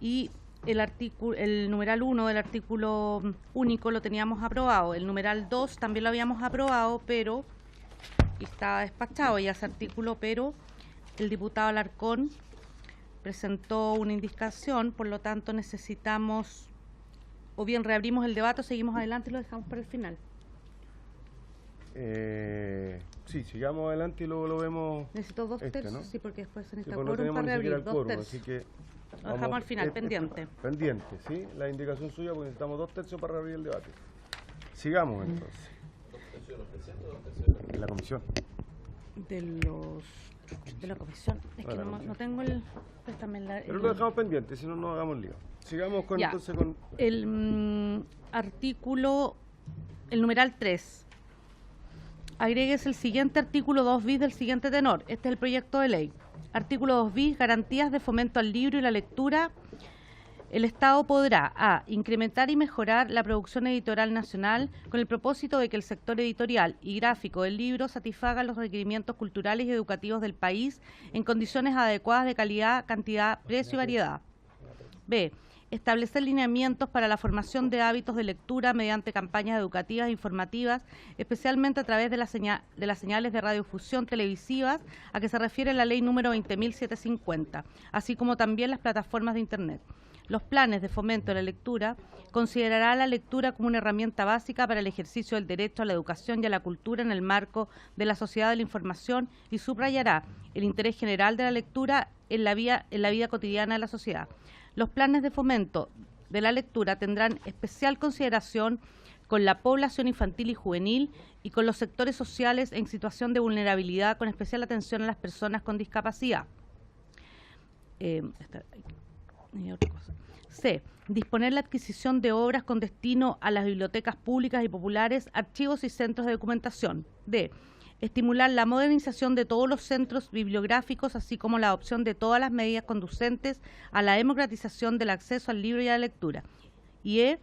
y el numeral 1 del artículo único lo teníamos aprobado. El numeral 2 también lo habíamos aprobado, pero estaba despachado ya ese artículo, pero el diputado Alarcón presentó una indicación, por lo tanto necesitamos, o bien reabrimos el debate o seguimos adelante y lo dejamos para el final. Sí, sigamos adelante y luego lo vemos. Necesito dos tercios, ¿no? Sí, porque después se Sí, necesita pues no quórum tenemos para ni siquiera reabrir, el quórum, 2 así tercios. que Lo dejamos al final, pendiente. Pendiente, ¿sí? La indicación suya, porque necesitamos 2 tercios para reabrir el debate. Sigamos entonces. En la comisión. De la comisión. Es que no tengo el... Pero lo dejamos pendiente, si no, no hagamos lío. Sigamos con, entonces con... El artículo, el numeral 3. Agréguese el siguiente artículo 2 bis del siguiente tenor. Este es el proyecto de ley. Artículo 2 bis, garantías de fomento al libro y la lectura. El Estado podrá: a. incrementar y mejorar la producción editorial nacional con el propósito de que el sector editorial y gráfico del libro satisfaga los requerimientos culturales y educativos del país en condiciones adecuadas de calidad, cantidad, precio y variedad. B. Establecer lineamientos para la formación de hábitos de lectura mediante campañas educativas e informativas, especialmente a través de las señales de radiodifusión televisivas a que se refiere la ley número 20.750, así como también las plataformas de Internet. Los planes de fomento de la lectura considerará la lectura como una herramienta básica para el ejercicio del derecho a la educación y a la cultura en el marco de la sociedad de la información y subrayará el interés general de la lectura en la vida cotidiana de la sociedad. Los planes de fomento de la lectura tendrán especial consideración con la población infantil y juvenil y con los sectores sociales en situación de vulnerabilidad, con especial atención a las personas con discapacidad. C. Disponer la adquisición de obras con destino a las bibliotecas públicas y populares, archivos y centros de documentación. D. Estimular la modernización de todos los centros bibliográficos, así como la adopción de todas las medidas conducentes a la democratización del acceso al libro y a la lectura. Y E.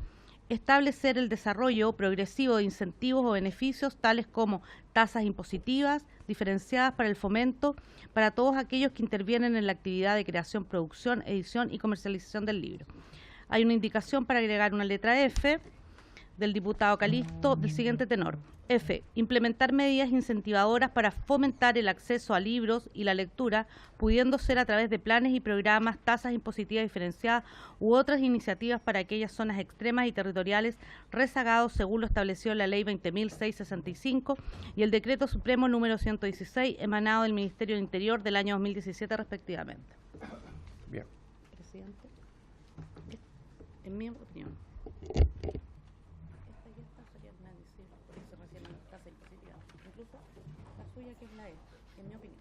Establecer el desarrollo progresivo de incentivos o beneficios, tales como tasas impositivas diferenciadas para el fomento para todos aquellos que intervienen en la actividad de creación, producción, edición y comercialización del libro. Hay una indicación para agregar una letra F del diputado Calisto del siguiente tenor. F. Implementar medidas incentivadoras para fomentar el acceso a libros y la lectura, pudiendo ser a través de planes y programas, tasas impositivas diferenciadas u otras iniciativas para aquellas zonas extremas y territoriales rezagados según lo establecido en la Ley 20.665 y el Decreto Supremo número 116 emanado del Ministerio del Interior del año 2017 respectivamente. Bien. Presidente, en mi opinión. Que es la E, en mi opinión.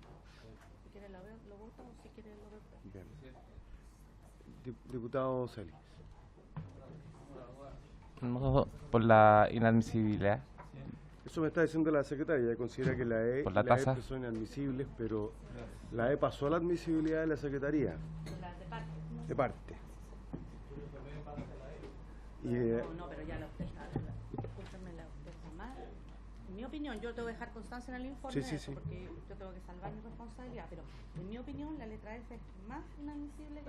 Si quiere lo voto o si quiere lo voto. Bien. Diputado Celis. Por la inadmisibilidad. Eso me está diciendo la secretaria, ella considera que la E, por la tasa. E son inadmisibles, pero la E pasó a la admisibilidad de la secretaría. De parte. Y no, pero ya la usted está, escúchame, la usted está mal. En mi opinión, yo tengo que dejar constancia en el informe de eso, porque yo tengo que salvar mi responsabilidad, pero en mi opinión la letra F es más inadmisible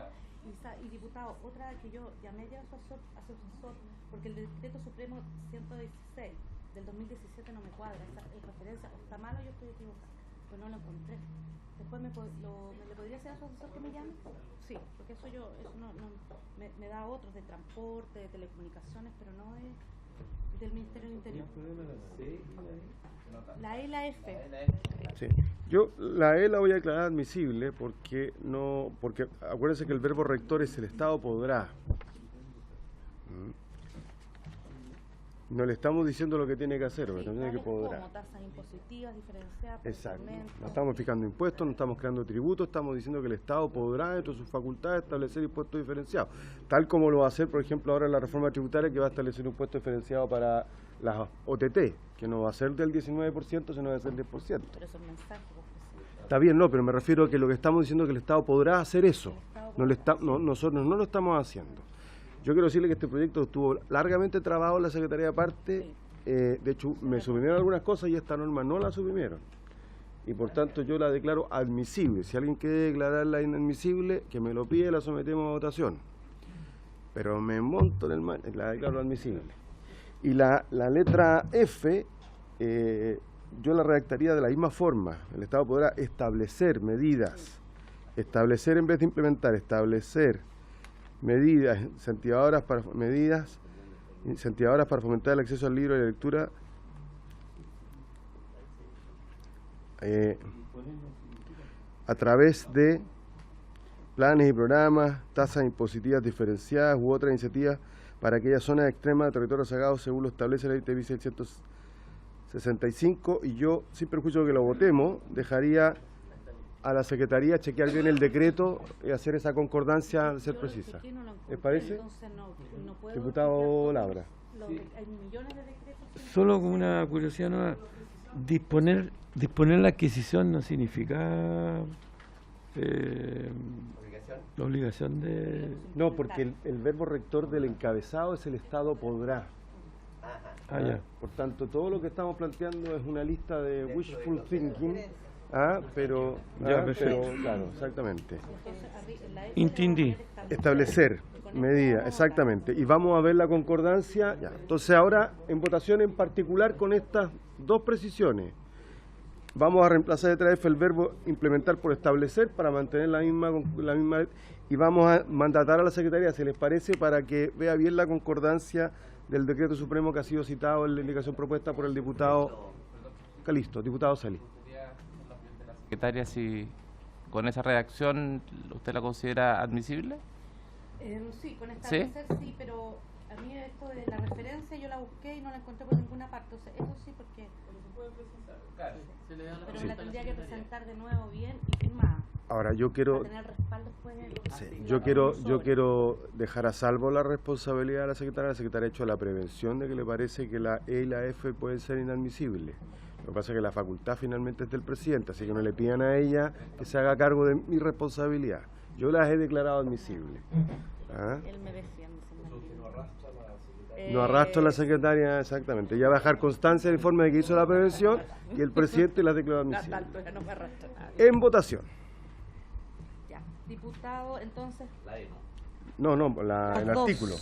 y diputado, otra que yo llamé ya a su asesor, porque el Decreto Supremo 116 del 2017 no me cuadra, esa referencia, está malo, yo estoy equivocada, pues no lo encontré. Después ¿le podría decir a su asesor que me llame? Sí, porque eso me da otros de transporte, de telecomunicaciones, pero no es del Ministerio del Interior. La E y la F. Sí. Yo la E la voy a declarar admisible porque acuérdense que el verbo rector es el Estado podrá. No le estamos diciendo lo que tiene que hacer, pero tiene que podrá. Como tasas impositivas diferenciadas. Exacto. No estamos fijando impuestos, no estamos creando tributos, estamos diciendo que el Estado podrá, dentro de sus facultades, establecer impuestos diferenciados. Tal como lo va a hacer, por ejemplo, ahora la reforma tributaria, que va a establecer un impuesto diferenciado para las OTT, que no va a ser del 19%, sino va a ser del 10%. Pero eso es mensaje, Está bien, no, pero me refiero a que lo que estamos diciendo es que el Estado podrá hacer eso. Nosotros no lo estamos haciendo. Yo quiero decirle que este proyecto estuvo largamente trabajado en la Secretaría de Parte. De hecho, me suprimieron algunas cosas y esta norma no la suprimieron. Y por tanto yo la declaro admisible. Si alguien quiere declararla inadmisible, que me lo pide, la sometemos a votación. Pero me monto en el la declaro admisible. Y la letra F, yo la redactaría de la misma forma. El Estado podrá establecer medidas, establecer en vez de implementar, establecer medidas incentivadoras para fomentar el acceso al libro y la lectura a través de planes y programas, tasas impositivas diferenciadas u otras iniciativas para aquellas zonas extremas de territorio sagrado según lo establece la ley de 1665, y yo, sin perjuicio de que lo votemos, dejaría a la Secretaría chequear bien el decreto y hacer esa concordancia de ser precisa. ¿Les parece? Diputado Labra. Solo como una curiosidad nueva, disponer la adquisición no significa la obligación de... No, porque el verbo rector del encabezado es el Estado podrá. Ya. Por tanto, todo lo que estamos planteando es una lista de wishful thinking, pero claro, exactamente. Entendí. Establecer medidas, exactamente. Y vamos a ver la concordancia. Ya. Entonces ahora, en votación en particular con estas dos precisiones, vamos a reemplazar detrás de F el verbo implementar por establecer para mantener la misma y vamos a mandatar a la Secretaría, si les parece, para que vea bien la concordancia del decreto supremo que ha sido citado en la indicación propuesta por el diputado Calisto, diputado Salí. Secretaria, si con esa redacción usted la considera admisible. Sí, con establecer sí, pero a mí esto de la referencia yo la busqué y no la encontré por ninguna parte. O sea, eso sí, porque... Pero me la tendría que presentar de nuevo bien y firmada. Ahora yo quiero... Yo quiero dejar a salvo la responsabilidad de la Secretaria. La Secretaria ha hecho la prevención de que le parece que la E y la F pueden ser inadmisibles. Lo que pasa es que la facultad finalmente es del presidente, así que no le pidan a ella que se haga cargo de mi responsabilidad. Yo las he declarado admisibles. Él me decía, no arrastro a la Secretaria, exactamente. Ella va a dejar constancia del informe de que hizo la prevención y el presidente las declaró admisibles. En votación. Ya. Diputado, entonces... No, el artículo.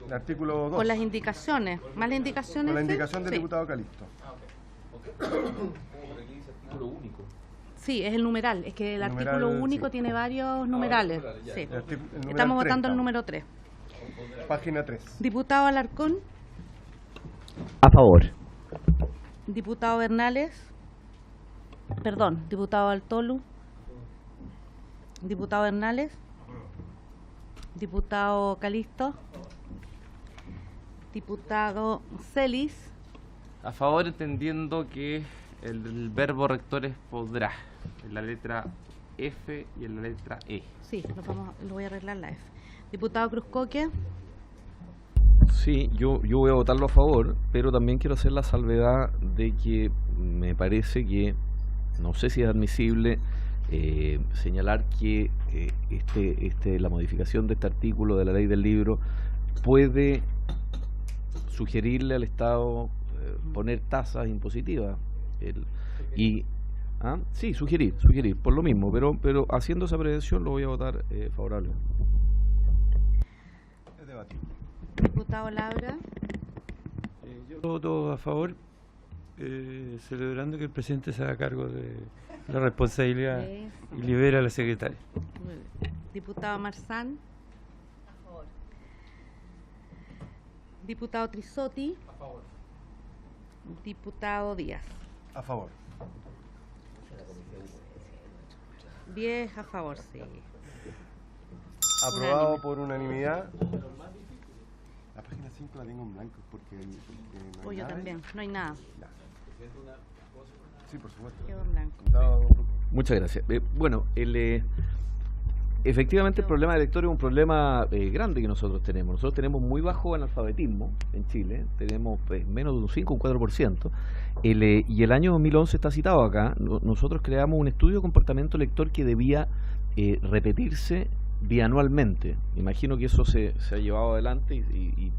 El artículo 2. Con las indicaciones. ¿Más las indicaciones? Con la indicación del diputado Calisto. Sí, es el numeral. Es que el artículo único tiene varios numerales. Sí. Estamos votando el número 3. Página 3. Diputado Alarcón. A favor. Diputado Bernales. Perdón, diputado Altolu. Diputado Bernales. Diputado Calisto. Diputado Celis. A favor, entendiendo que el verbo rector es podrá, en la letra F y en la letra E. Sí, lo voy a arreglar la F. Diputado Cruzcoque. Sí, yo voy a votarlo a favor, pero también quiero hacer la salvedad de que me parece que, no sé si es admisible, señalar que la modificación de este artículo de la ley del libro puede sugerirle al Estado poner tasas impositivas. Sí, sugerir, por lo mismo, pero haciendo esa prevención lo voy a votar favorable. Es debatible. Diputado Labra. Yo voto a favor, celebrando que el presidente se haga cargo de la responsabilidad y libera a la secretaria. Diputado Marzán. A favor. Diputado Trisotti. A favor. Diputado Díaz. A favor. 10 a favor, sí. Aprobado por unanimidad. La página 5 la tengo en blanco porque no hay yo nada. también, no hay nada. Sí, por supuesto. Quedó en blanco. Muchas gracias. Bueno, Efectivamente, el problema de lectores es un problema grande que nosotros tenemos. Nosotros tenemos muy bajo analfabetismo en Chile, tenemos menos de un 5, un 4%, y el año 2011 está citado acá. Nosotros creamos un estudio de comportamiento lector que debía repetirse bianualmente. Imagino que eso se ha llevado adelante y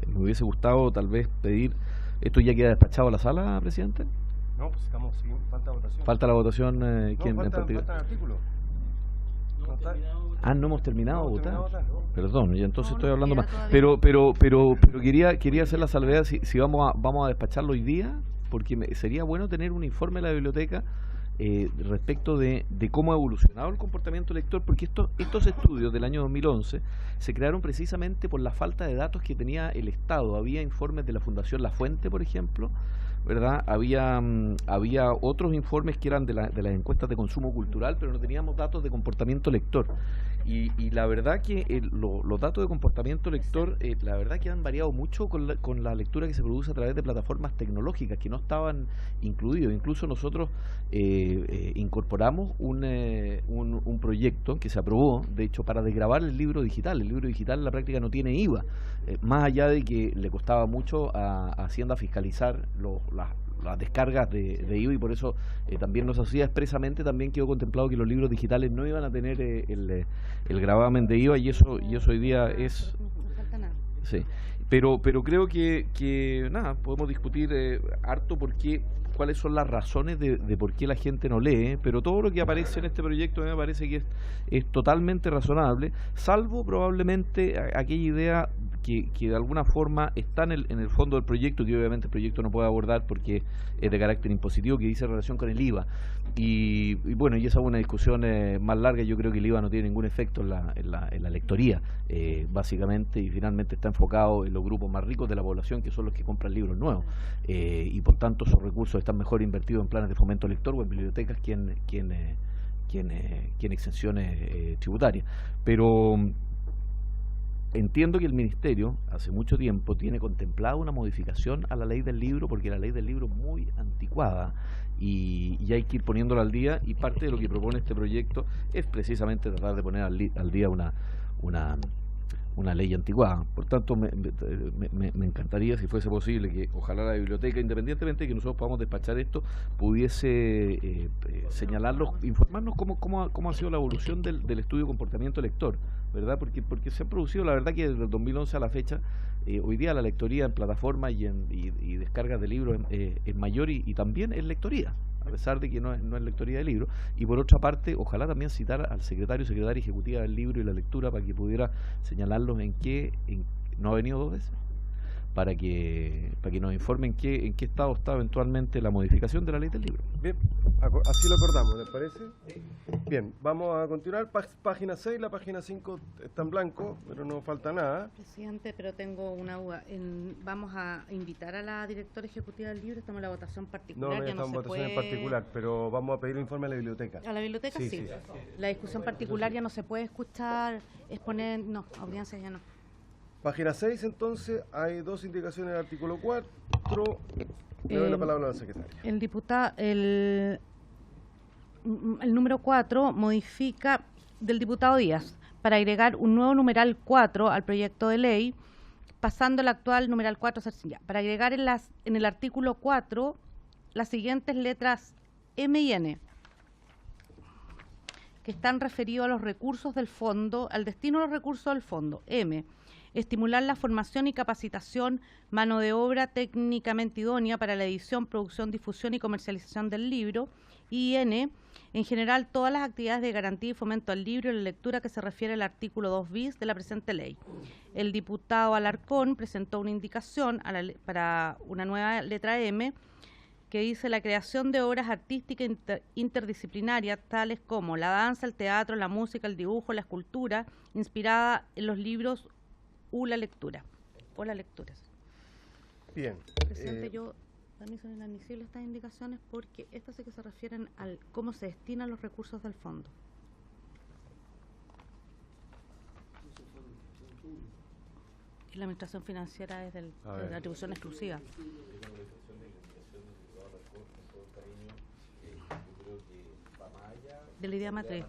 me hubiese gustado tal vez pedir... ¿Esto ya queda despachado a la sala, presidente? No, pues estamos, falta votación. ¿Falta la votación? ¿Quién en particular? Falta el artículo. No hemos terminado de votar. Perdón, y entonces estoy hablando más. todavía. Pero quería hacer la salvedad si vamos a despacharlo hoy día, porque sería bueno tener un informe de la biblioteca respecto de cómo ha evolucionado el comportamiento lector, porque estos estudios del año 2011 se crearon precisamente por la falta de datos que tenía el Estado. Había informes de la Fundación La Fuente, por ejemplo, ¿verdad? Había otros informes que eran de las encuestas de consumo cultural, pero no teníamos datos de comportamiento lector. Y la verdad que los datos de comportamiento lector, la verdad que han variado mucho con la lectura que se produce a través de plataformas tecnológicas que no estaban incluidos. Incluso nosotros incorporamos un proyecto que se aprobó, de hecho, para desgravar el libro digital. El libro digital en la práctica no tiene IVA, más allá de que le costaba mucho a Hacienda fiscalizar las descargas de IVA, y por eso también nos hacía expresamente, también quedó contemplado que los libros digitales no iban a tener el gravamen de IVA, y eso hoy día es... No falta nada. Sí, pero creo que nada, podemos discutir harto cuáles son las razones de por qué la gente no lee, pero todo lo que aparece en este proyecto me parece que es totalmente razonable, salvo probablemente aquella idea que de alguna forma está en el fondo del proyecto, que obviamente el proyecto no puede abordar porque es de carácter impositivo, que dice relación con el IVA. Y bueno, y esa es una discusión más larga. Yo creo que el IVA no tiene ningún efecto en la lectoría, básicamente, y finalmente está enfocado en los grupos más ricos de la población, que son los que compran libros nuevos, y por tanto esos recursos están mejor invertidos en planes de fomento lector o en bibliotecas que en exenciones tributarias. Pero entiendo que el Ministerio hace mucho tiempo tiene contemplado una modificación a la ley del libro, porque la ley del libro es muy anticuada y hay que ir poniéndola al día, y parte de lo que propone este proyecto es precisamente tratar de poner al día una ley anticuada. Por tanto, me encantaría, si fuese posible, que ojalá la biblioteca, independientemente de que nosotros podamos despachar esto, pudiese señalarlos, informarnos cómo ha sido la evolución del estudio de comportamiento lector, ¿verdad? Porque se han producido, la verdad que desde el 2011 a la fecha, hoy día la lectoría en plataformas y descargas de libros es mayor, y también en lectoría, a pesar de que no es lectoría de libro. Y por otra parte, ojalá también citar al secretaria ejecutiva del libro y la lectura, para que pudiera señalarlos no ha venido 2 veces, para que nos informen en qué estado está eventualmente la modificación de la ley del libro. Bien, así lo acordamos, ¿les parece? Bien, vamos a continuar. Página 6, la página 5 está en blanco, pero no falta nada. Presidente, pero tengo una duda. Vamos a invitar a la directora ejecutiva del libro, estamos en la votación particular. No estamos en votación en particular, pero vamos a pedir informe a la biblioteca. ¿A la biblioteca? Sí. La discusión particular ya no se puede escuchar, exponer, no, audiencia ya no. Página 6, entonces, hay 2 indicaciones del artículo 4. Le doy la palabra a la secretaria. El diputado, el número 4 modifica del diputado Díaz para agregar un nuevo numeral 4 al proyecto de ley, pasando el actual numeral 4 a ser ya. Para agregar en el artículo 4 las siguientes letras M y N, que están referidos a los recursos del fondo, al destino de los recursos del fondo. M, estimular la formación y capacitación, mano de obra técnicamente idónea para la edición, producción, difusión y comercialización del libro. Y N, en general, todas las actividades de garantía y fomento al libro y la lectura que se refiere al artículo 2 bis de la presente ley. El diputado Alarcón presentó una indicación para una nueva letra M, que dice la creación de obras artísticas interdisciplinarias tales como la danza, el teatro, la música, el dibujo, la escultura, inspirada en los libros o las lecturas. Bien. Presidente, yo también son inadmisibles estas indicaciones porque estas sí que se refieren al cómo se destinan los recursos del fondo. Y la administración financiera es de la atribución exclusiva. De la idea matriz.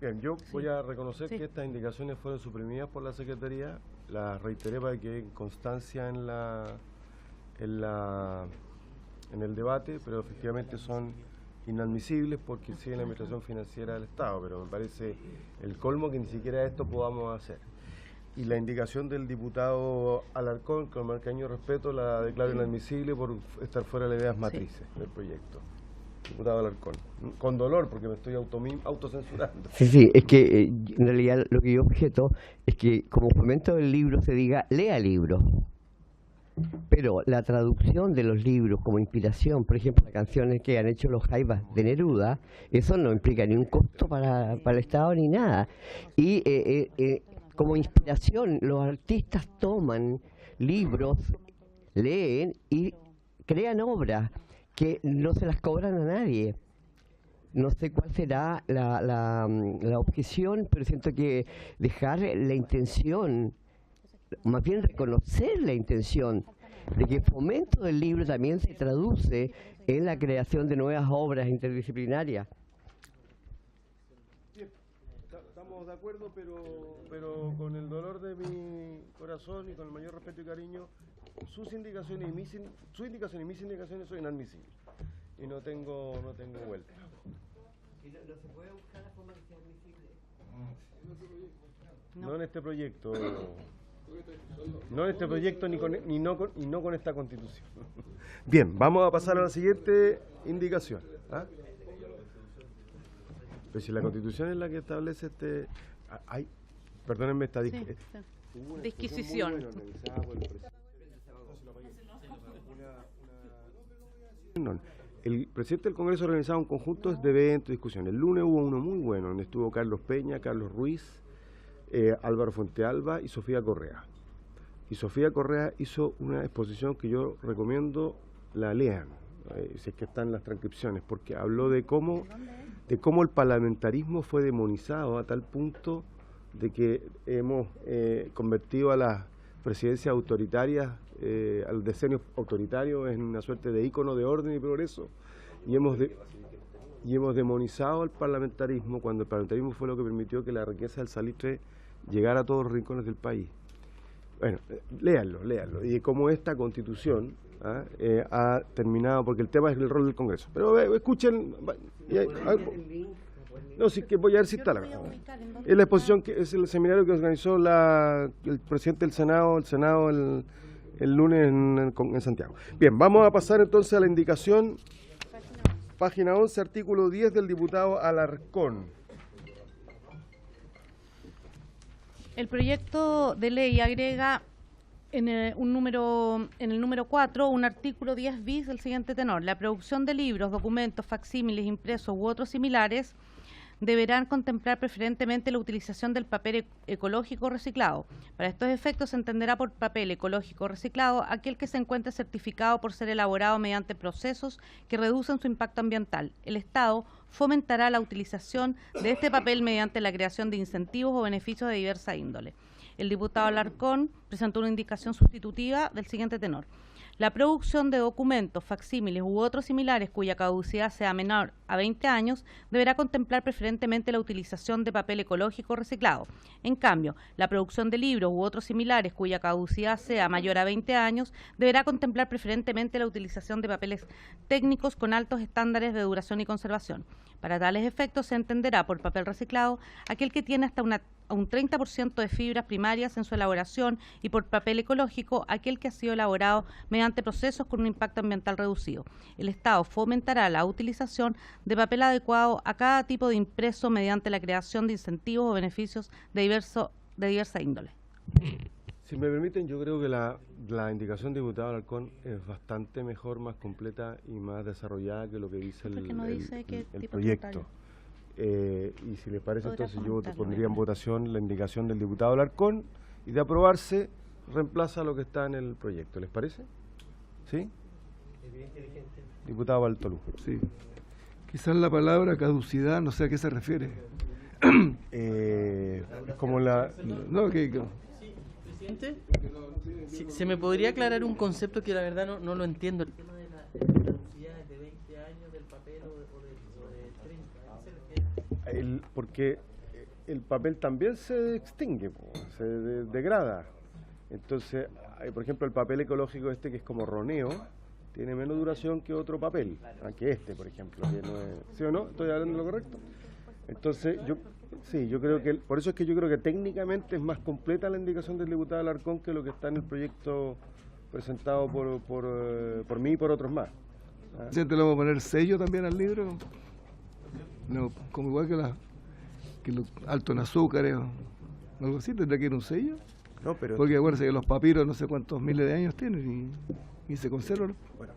Bien, yo voy a reconocer Sí. que estas indicaciones fueron suprimidas por la Secretaría, las reiteré para que quede constancia en el debate, pero efectivamente son inadmisibles porque sigue la administración financiera del Estado, pero me parece el colmo que ni siquiera esto podamos hacer. Y la indicación del diputado Alarcón, con el caño respeto, la declaro inadmisible por estar fuera de las ideas matrices del proyecto. Diputado Alarcón, con dolor porque me estoy autocensurando. Sí, es que en realidad lo que yo objeto es que como fomento del libro se diga, lea libros. Pero la traducción de los libros como inspiración, por ejemplo, las canciones que han hecho los Jaivas de Neruda, eso no implica ni un costo para el Estado ni nada. Y como inspiración, los artistas toman libros, leen y crean obras que no se las cobran a nadie. No sé cuál será la objeción, pero siento que dejar la intención, más bien reconocer la intención de que el fomento del libro también se traduce en la creación de nuevas obras interdisciplinarias. Bien, estamos de acuerdo, pero con el dolor de mi corazón y con el mayor respeto y cariño, sus indicaciones y mis indicaciones son inadmisibles y no tengo vuelta. ¿No se puede buscar la forma de ser admisible? No en este proyecto. No en este proyecto y no con esta Constitución. Bien, vamos a pasar a la siguiente indicación. ¿Ah? Pero si la Constitución es la que establece perdónenme esta disquisición. El presidente del Congreso organizaba un conjunto de eventos, discusiones. El lunes hubo uno muy bueno, donde estuvo Carlos Peña, Carlos Ruiz, Álvaro Fuentealba y Sofía Correa. Y Sofía Correa hizo una exposición que yo recomiendo la lean, si es que están las transcripciones, porque habló de cómo el parlamentarismo fue demonizado a tal punto de que hemos convertido a las presidencias autoritarias, al decenio autoritario, en una suerte de ícono de orden y progreso, y hemos demonizado al parlamentarismo cuando el parlamentarismo fue lo que permitió que la riqueza del salitre llegara a todos los rincones del país. Bueno, léanlo, y cómo esta Constitución ha terminado, porque el tema es el rol del Congreso. Pero escuchen, no, sí que voy a ver si está la cosa. Es la exposición, que es el seminario que organizó el presidente del Senado, el lunes en Santiago. Bien, vamos a pasar entonces a la indicación, página 11, artículo 10 del diputado Alarcón. El proyecto de ley agrega en el número 4 un artículo 10 bis del siguiente tenor: la producción de libros, documentos, facsímiles, impresos u otros similares deberán contemplar preferentemente la utilización del papel ecológico reciclado. Para estos efectos se entenderá por papel ecológico reciclado aquel que se encuentre certificado por ser elaborado mediante procesos que reducen su impacto ambiental. El Estado fomentará la utilización de este papel mediante la creación de incentivos o beneficios de diversa índole. El diputado Alarcón presentó una indicación sustitutiva del siguiente tenor: la producción de documentos, facsímiles u otros similares cuya caducidad sea menor a 20 años deberá contemplar preferentemente la utilización de papel ecológico reciclado. En cambio, la producción de libros u otros similares cuya caducidad sea mayor a 20 años deberá contemplar preferentemente la utilización de papeles técnicos con altos estándares de duración y conservación. Para tales efectos se entenderá por papel reciclado aquel que tiene hasta un 30% de fibras primarias en su elaboración, y por papel ecológico aquel que ha sido elaborado mediante procesos con un impacto ambiental reducido. El Estado fomentará la utilización de papel adecuado a cada tipo de impreso mediante la creación de incentivos o beneficios de diversa índole. Si me permiten, yo creo que la indicación del diputado Alarcón es bastante mejor, más completa y más desarrollada que lo que dice el proyecto. Y si les parece, entonces yo pondría en votación la indicación del diputado Alarcón, y de aprobarse reemplaza lo que está en el proyecto. ¿Les parece? ¿Sí? Diputado Baltolú. Sí. Quizás la palabra caducidad no sé a qué se refiere. Es como la... No, que... Presidente, ¿se me podría aclarar un concepto que la verdad no lo entiendo? El tema de la caducidad de 20 años del papel o de 30. Porque el papel también se extingue, se degrada. Entonces, por ejemplo, el papel ecológico este que es como roneo, tiene menos duración que otro papel, que este, por ejemplo, que no es, ¿sí o no? ¿Estoy hablando de lo correcto? Entonces, yo creo que, por eso es que yo creo que técnicamente es más completa la indicación del diputado Alarcón que lo que está en el proyecto presentado por mí y por otros más. ¿Le vamos a poner sello también al libro? No, como igual que lo alto en azúcares o algo así, ¿tendrá que ir un sello? No, pero porque acuérdense que los papiros no sé cuántos miles de años tienen y se conservan. Bueno,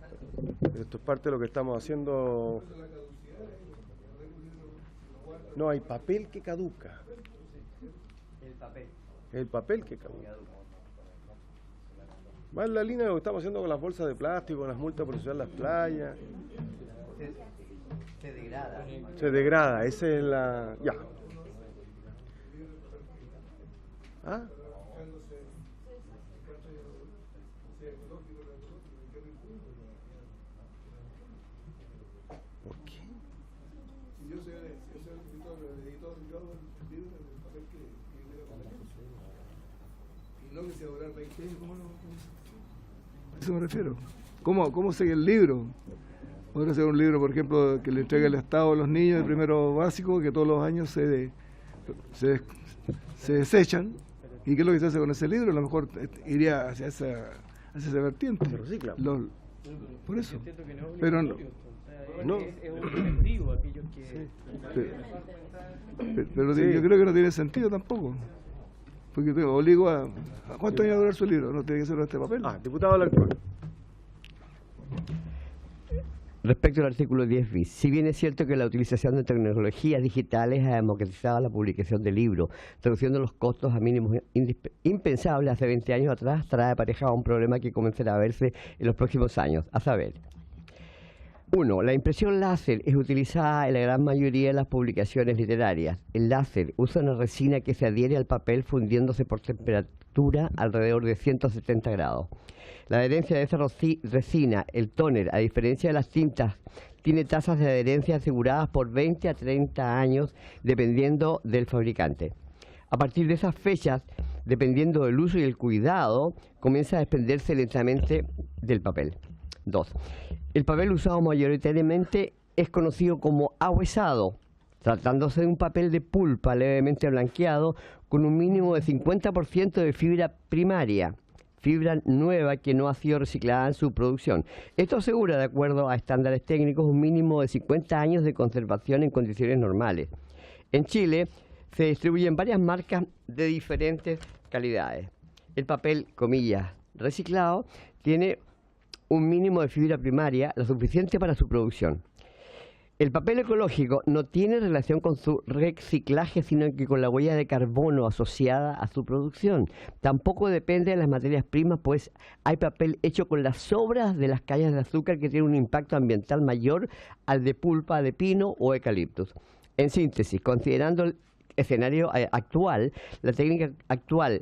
esto es parte de lo que estamos haciendo. No, hay papel que caduca. El papel que caduca. Va en la línea de lo que estamos haciendo con las bolsas de plástico, con las multas por usar las playas. Se degrada. Se degrada, esa es la... Ya. ¿Ah? ¿Por qué? Yo soy el editor del libro, el papel que y no que se va a durar 20 años, ¿cómo no? A eso me refiero. ¿Cómo sigue el libro? Podría ser un libro, por ejemplo, que le entregue el Estado a los niños, el primero básico, que todos los años se desechan. ¿Y qué es lo que se hace con ese libro? A lo mejor iría hacia esa vertiente. Se recicla. Por eso. Pero no. Es un incentivo aquellos que... Pero yo creo que no tiene sentido tampoco. Porque te obligo a... ¿Cuántos años va a durar su libro? No tiene que ser este papel. Diputado Alarcón. Respecto al artículo 10 bis, si bien es cierto que la utilización de tecnologías digitales ha democratizado la publicación de libros, reduciendo los costos a mínimos impensables hace 20 años atrás, trae aparejado un problema que comenzará a verse en los próximos años, a saber: 1. La impresión láser es utilizada en la gran mayoría de las publicaciones literarias. El láser usa una resina que se adhiere al papel fundiéndose por temperatura alrededor de 170 grados. La adherencia de esa resina, el tóner, a diferencia de las tintas, tiene tasas de adherencia aseguradas por 20 a 30 años dependiendo del fabricante. A partir de esas fechas, dependiendo del uso y el cuidado, comienza a desprenderse lentamente del papel. 2. El papel usado mayoritariamente es conocido como ahuesado, tratándose de un papel de pulpa levemente blanqueado con un mínimo de 50% de fibra primaria, fibra nueva que no ha sido reciclada en su producción. Esto asegura, de acuerdo a estándares técnicos, un mínimo de 50 años de conservación en condiciones normales. En Chile se distribuyen varias marcas de diferentes calidades. El papel, comillas, reciclado, tiene un mínimo de fibra primaria, lo suficiente para su producción. El papel ecológico no tiene relación con su reciclaje, sino que con la huella de carbono asociada a su producción. Tampoco depende de las materias primas, pues hay papel hecho con las sobras de las cañas de azúcar que tiene un impacto ambiental mayor al de pulpa de pino o eucaliptus. En síntesis, considerando el escenario actual, la técnica actual,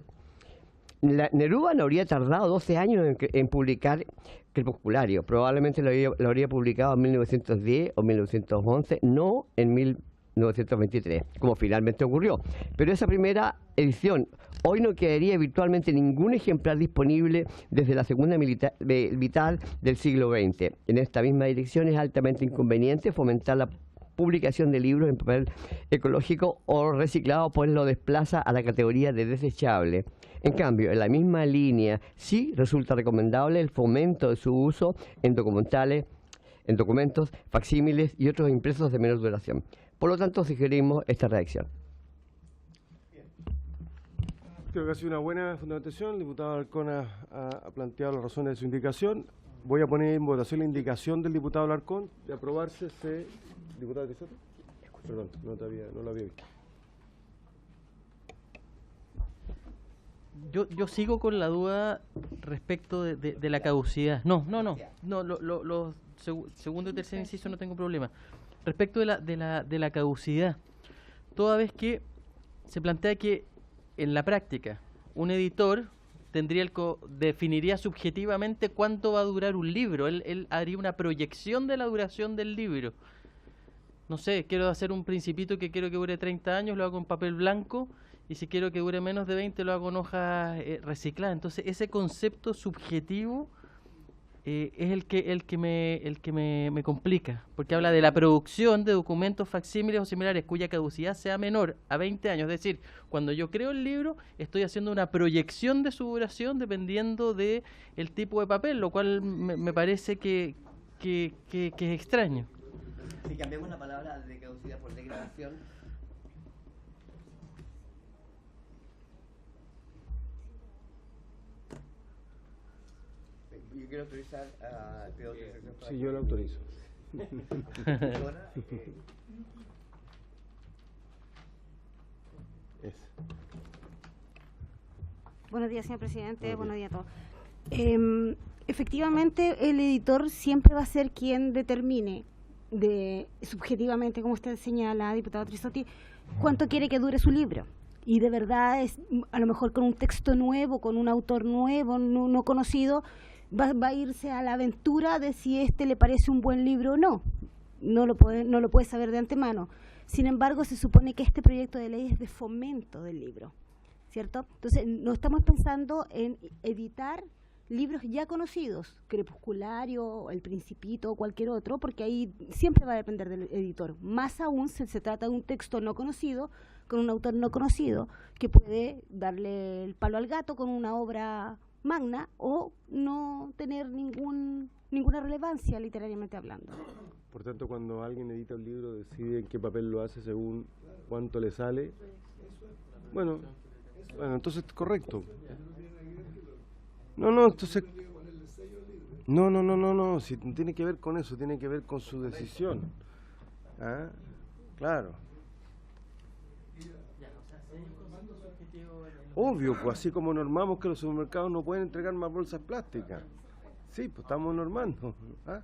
Neruda no habría tardado 12 años en publicar Crepusculario. Probablemente lo habría publicado en 1910 o 1911, no en 1923, como finalmente ocurrió. Pero esa primera edición, hoy no quedaría virtualmente ningún ejemplar disponible desde la segunda mitad del siglo XX. En esta misma dirección es altamente inconveniente fomentar la publicación de libros en papel ecológico o reciclado, pues lo desplaza a la categoría de desechable. En cambio, en la misma línea, sí resulta recomendable el fomento de su uso en documentos, facsímiles y otros impresos de menor duración. Por lo tanto, sugerimos esta reacción. Creo que ha sido una buena fundamentación. El diputado Alarcón ha planteado las razones de su indicación. Voy a poner en votación la indicación del diputado Alarcón de aprobarse ese... ¿Diputado Crisoto? Perdón, no lo había visto. Yo sigo con la duda respecto de la caducidad. No, los segundo y tercer inciso no tengo problema. Respecto de la caducidad, toda vez que se plantea que en la práctica un editor definiría subjetivamente cuánto va a durar un libro, él haría una proyección de la duración del libro. No sé, quiero hacer un principito que quiero que dure 30 años, lo hago en papel blanco, y si quiero que dure menos de 20 lo hago en hojas recicladas. Entonces ese concepto subjetivo es el que me complica, porque habla de la producción de documentos facsímiles o similares cuya caducidad sea menor a 20 años. Es decir, cuando yo creo el libro, estoy haciendo una proyección de su duración dependiendo de el tipo de papel, lo cual me parece que es extraño. Si cambiamos la palabra de caducidad por degradación, yo quiero autorizar a Sí, yo lo autorizo. Buenos días, señor presidente. Buenos días a todos. Efectivamente, el editor siempre va a ser quien determine subjetivamente, como usted señala, diputado Trisotti, cuánto quiere que dure su libro. Y de verdad, a lo mejor con un texto nuevo, con un autor nuevo, no conocido, va a irse a la aventura de si este le parece un buen libro o no. No lo puede saber de antemano. Sin embargo, se supone que este proyecto de ley es de fomento del libro, ¿cierto? Entonces, no estamos pensando en editar libros ya conocidos, Crepusculario, El Principito o cualquier otro, porque ahí siempre va a depender del editor. Más aún si se trata de un texto no conocido, con un autor no conocido, que puede darle el palo al gato con una obra magna o no tener ninguna relevancia literariamente hablando. Por tanto, cuando alguien edita un libro, decide en qué papel lo hace según cuánto le sale. Bueno, entonces correcto. Entonces... No, si tiene que ver con eso, tiene que ver con su decisión. ¿Ah? Claro. Obvio, pues así como normamos que los supermercados no pueden entregar más bolsas plásticas. Sí, pues estamos normando. ¿Ah?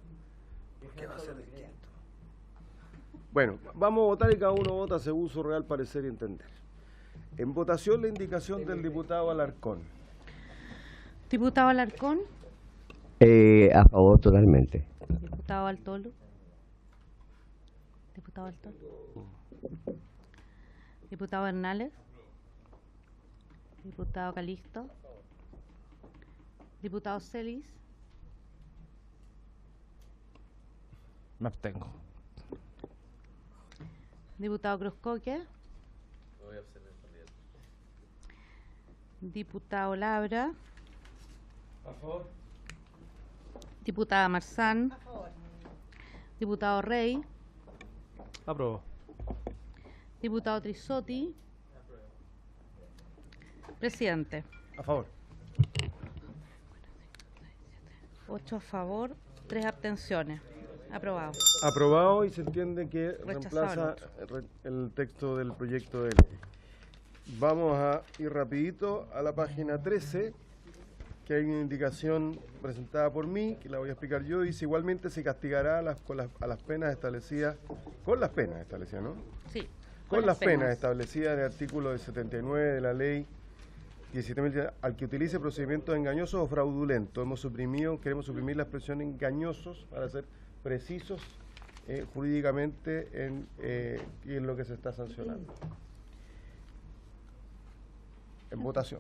¿Por qué va a ser distinto? Bueno, vamos a votar y cada uno vota según su real parecer y entender. En votación la indicación del diputado Alarcón. Diputado Alarcón. A favor totalmente. Diputado Altolo. Diputado Altolo. Diputado Bernales. Diputado Calisto. Diputado Celis. Me abstengo. Diputado Cruzcoque. Diputado Labra. A favor. Diputada Marzán. A favor. Diputado Rey. Apruebo. Diputado Trisotti. Presidente. A favor. 8 a favor, 3 abstenciones. Aprobado. Aprobado, y se entiende que Rechazado reemplaza el texto del proyecto de ley. Vamos a ir rapidito a la página 13, que hay una indicación presentada por mí, que la voy a explicar yo. Dice: igualmente se castigará a las penas establecidas, con las penas establecidas, ¿no? Sí. Con las penas establecidas en el artículo 79 de la ley 17.000, al que utilice procedimientos engañosos o fraudulentos. Queremos suprimir la expresión engañosos para ser precisos jurídicamente en lo que se está sancionando. En votación.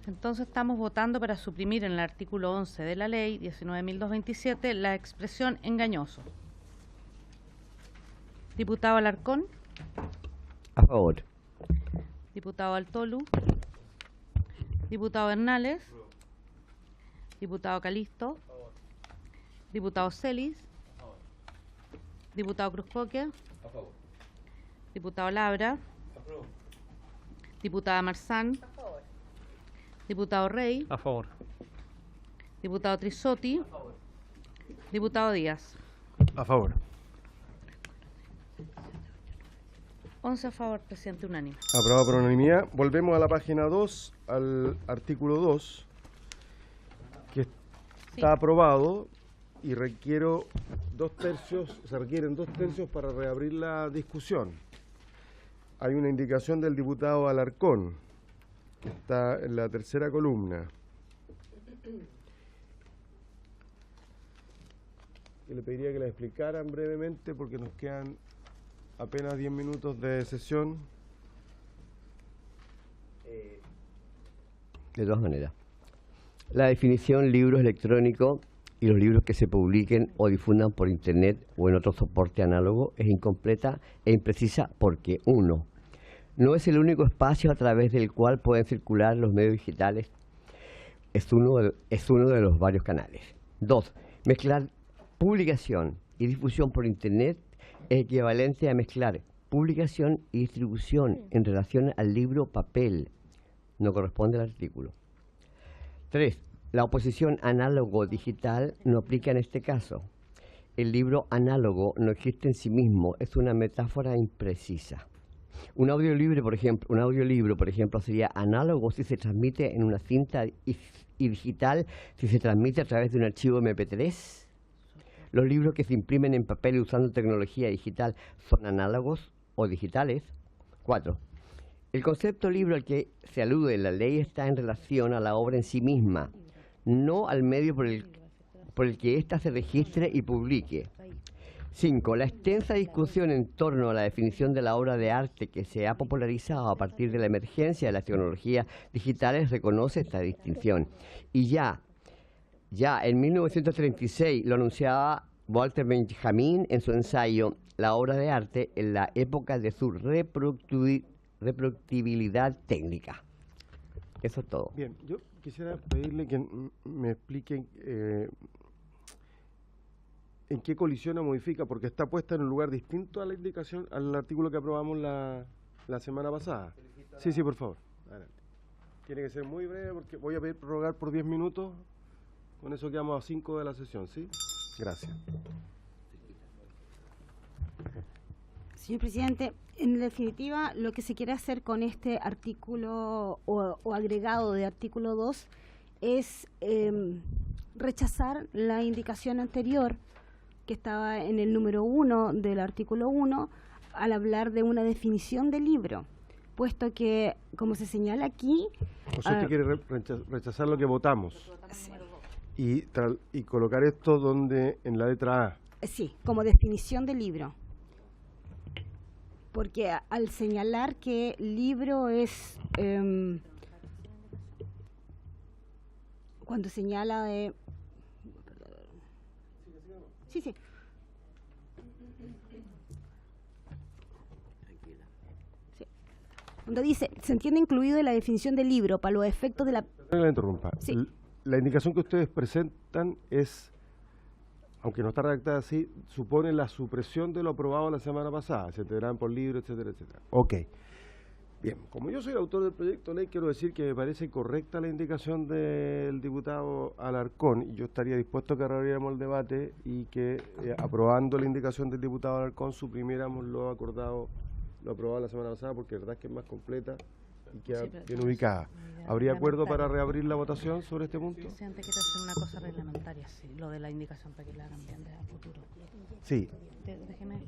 Entonces estamos votando para suprimir en el artículo 11 de la ley 19.227 la expresión engañoso. Diputado Alarcón. A favor. Diputado Altolu. Diputado Bernales. Diputado Calisto. Diputado Celis. Diputado Cruzcoque. A favor. Diputado Labra. Apruebo. Diputada Marzán. A favor. Diputado Rey. A favor. Diputado Trisotti. A favor. Diputado Díaz. A favor. 11 a favor, presidente unánime. Aprobado por unanimidad. Volvemos a la página 2, al artículo 2, que está aprobado y requieren 2 tercios para reabrir la discusión. Hay una indicación del diputado Alarcón, que está en la tercera columna. que le pediría que las explicaran brevemente porque nos quedan apenas 10 minutos de sesión. De todas maneras, la definición libro electrónico y los libros que se publiquen o difundan por Internet o en otro soporte análogo es incompleta e imprecisa porque 1. No es el único espacio a través del cual pueden circular los medios digitales, es uno de los varios canales. 2. Mezclar publicación y difusión por Internet es equivalente a mezclar publicación y distribución en relación al libro papel. No corresponde al artículo. 3. La oposición análogo-digital no aplica en este caso. El libro análogo no existe en sí mismo, es una metáfora imprecisa. Un audiolibro, por ejemplo, sería análogo si se transmite en una cinta y digital si se transmite a través de un archivo MP3. Los libros que se imprimen en papel usando tecnología digital son análogos o digitales. 4. El concepto libro al que se alude en la ley está en relación a la obra en sí misma, no al medio por el que ésta se registre y publique. 5. La extensa discusión en torno a la definición de la obra de arte que se ha popularizado a partir de la emergencia de las tecnologías digitales reconoce esta distinción. Y ya en 1936 lo anunciaba Walter Benjamin en su ensayo La obra de arte en la época de su reproductibilidad técnica. Eso es todo. Bien, yo quisiera pedirle que me expliquen en qué colisión o modifica, porque está puesta en un lugar distinto a la indicación, al artículo que aprobamos la semana pasada. Sí, por favor. Adelante. Tiene que ser muy breve porque voy a prorrogar por 10 minutos. Con eso quedamos a 5 de la sesión, ¿sí? Gracias. Señor presidente, en definitiva, lo que se quiere hacer con este artículo o agregado de artículo 2 es rechazar la indicación anterior que estaba en el número 1 del artículo 1 al hablar de una definición de libro, puesto que, como se señala aquí... O sea, usted quiere rechazar lo que votamos. Sí. Y colocar esto donde en la letra A. Sí, como definición de libro. Porque al señalar que libro es... cuando señala de... Sí. Cuando dice, se entiende incluido en la definición del libro para los efectos de la... No la interrumpa. Sí. La indicación que ustedes presentan es, aunque no está redactada así, supone la supresión de lo aprobado la semana pasada, se entenderán por libro, etcétera, etcétera. Ok. Bien, como yo soy el autor del proyecto de ley, quiero decir que me parece correcta la indicación del diputado Alarcón, y yo estaría dispuesto a que abriéramos el debate y que, aprobando la indicación del diputado Alarcón, suprimiéramos lo acordado, lo aprobado la semana pasada, porque la verdad es que es más completa y queda bien ubicada. ¿Habría acuerdo para reabrir la votación sobre este punto? Presidente, quiero hacer una cosa reglamentaria, sí, lo de la indicación para que la hagan bien de a futuro. Sí. Déjeme.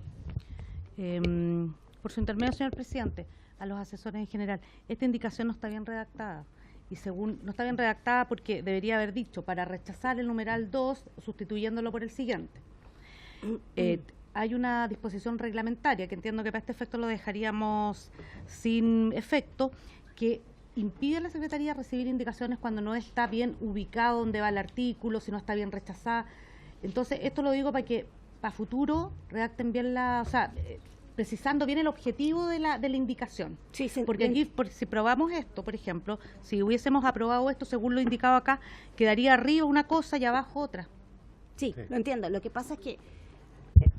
Por su intermedio, señor presidente, a los asesores en general, esta indicación no está bien redactada. Y según no está bien redactada porque debería haber dicho para rechazar el numeral 2 sustituyéndolo por el siguiente. Hay una disposición reglamentaria que entiendo que para este efecto lo dejaríamos sin efecto, que impide a la Secretaría recibir indicaciones cuando no está bien ubicado donde va el artículo, si no está bien rechazada. Entonces, esto lo digo para que para futuro redacten bien precisando bien el objetivo de la indicación. Sí, porque aquí, si probamos esto, por ejemplo, si hubiésemos aprobado esto según lo indicado acá, quedaría arriba una cosa y abajo otra. Sí, lo entiendo. Lo que pasa es que,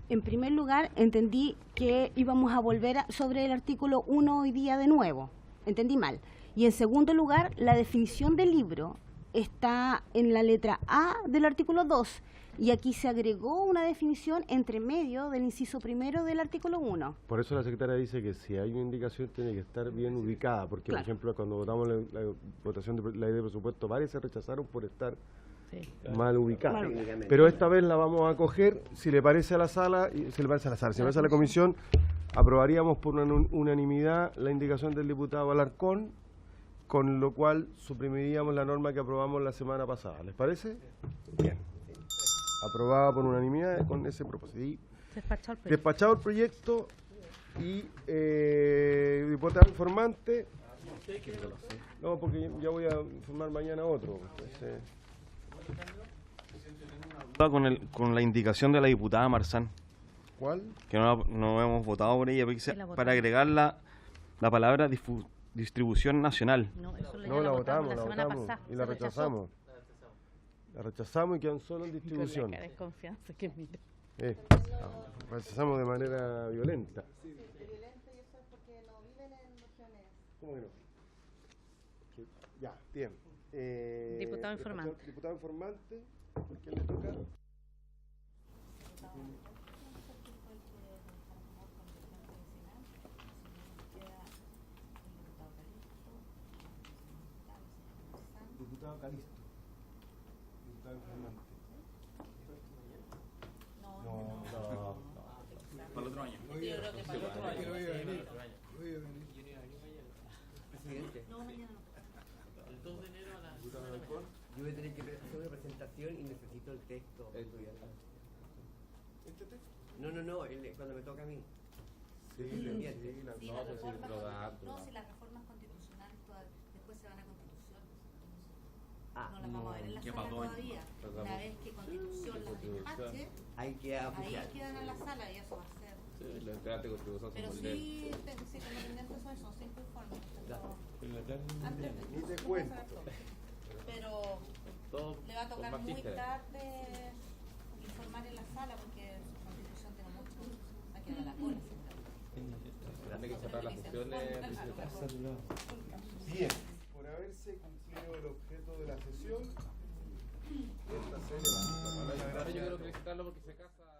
en primer lugar, entendí que íbamos a volver sobre el artículo 1 hoy día de nuevo. Entendí mal. Y en segundo lugar, la definición del libro está en la letra A del artículo 2. Y aquí se agregó una definición entre medio del inciso primero del artículo 1. Por eso la secretaria dice que si hay una indicación tiene que estar bien ubicada, porque por ejemplo cuando votamos la votación de la ley de presupuesto, varias se rechazaron por estar mal ubicadas. Pero esta vez la vamos a coger, si le parece a la sala, si le parece a la comisión, aprobaríamos por unanimidad la indicación del diputado Alarcón, con lo cual suprimiríamos la norma que aprobamos la semana pasada. ¿Les parece? Bien. aprobada por unanimidad con ese propósito. Y despachado el proyecto y diputado informante. No, porque ya voy a informar mañana otro. Entonces, con la indicación de la diputada Marzán. ¿Cuál? Que no hemos votado por ella, para agregar la palabra distribución nacional. No, la votamos y la rechazamos. La rechazamos y quedan solo en distribución. Rechazamos de manera violenta. ¿Cómo que no? Ya, bien. Diputado informante. Diputado informante, ¿quién le toca? Diputado Calisto. Diputado informante. No. Para el otro año. Yo creo que para el otro año. Presidente. No, mañana no. El 2 de enero a las... Yo voy a tener que hacer una presentación y necesito el texto. ¿Este texto? No, cuando me toca a mí. Sí, sí, No, si las reformas constitucionales después se van a Constitución. No las no. vamos a ver en la sala todavía. Una vez que Constitución las despache, ahí quedan en la sala y eso va a ser. Sí, los debates de Constitución pero son sí, como pendientes son 5 informes. Ni te cuento. Pero le va a tocar muy tarde informar en la sala porque su Constitución tiene mucho. Aquí a la cola. Tiene que cerrar las sesiones. Bien, por haberse cumplido el objeto de la sesión, esta se levanta. Yo quiero felicitarlo porque se casa.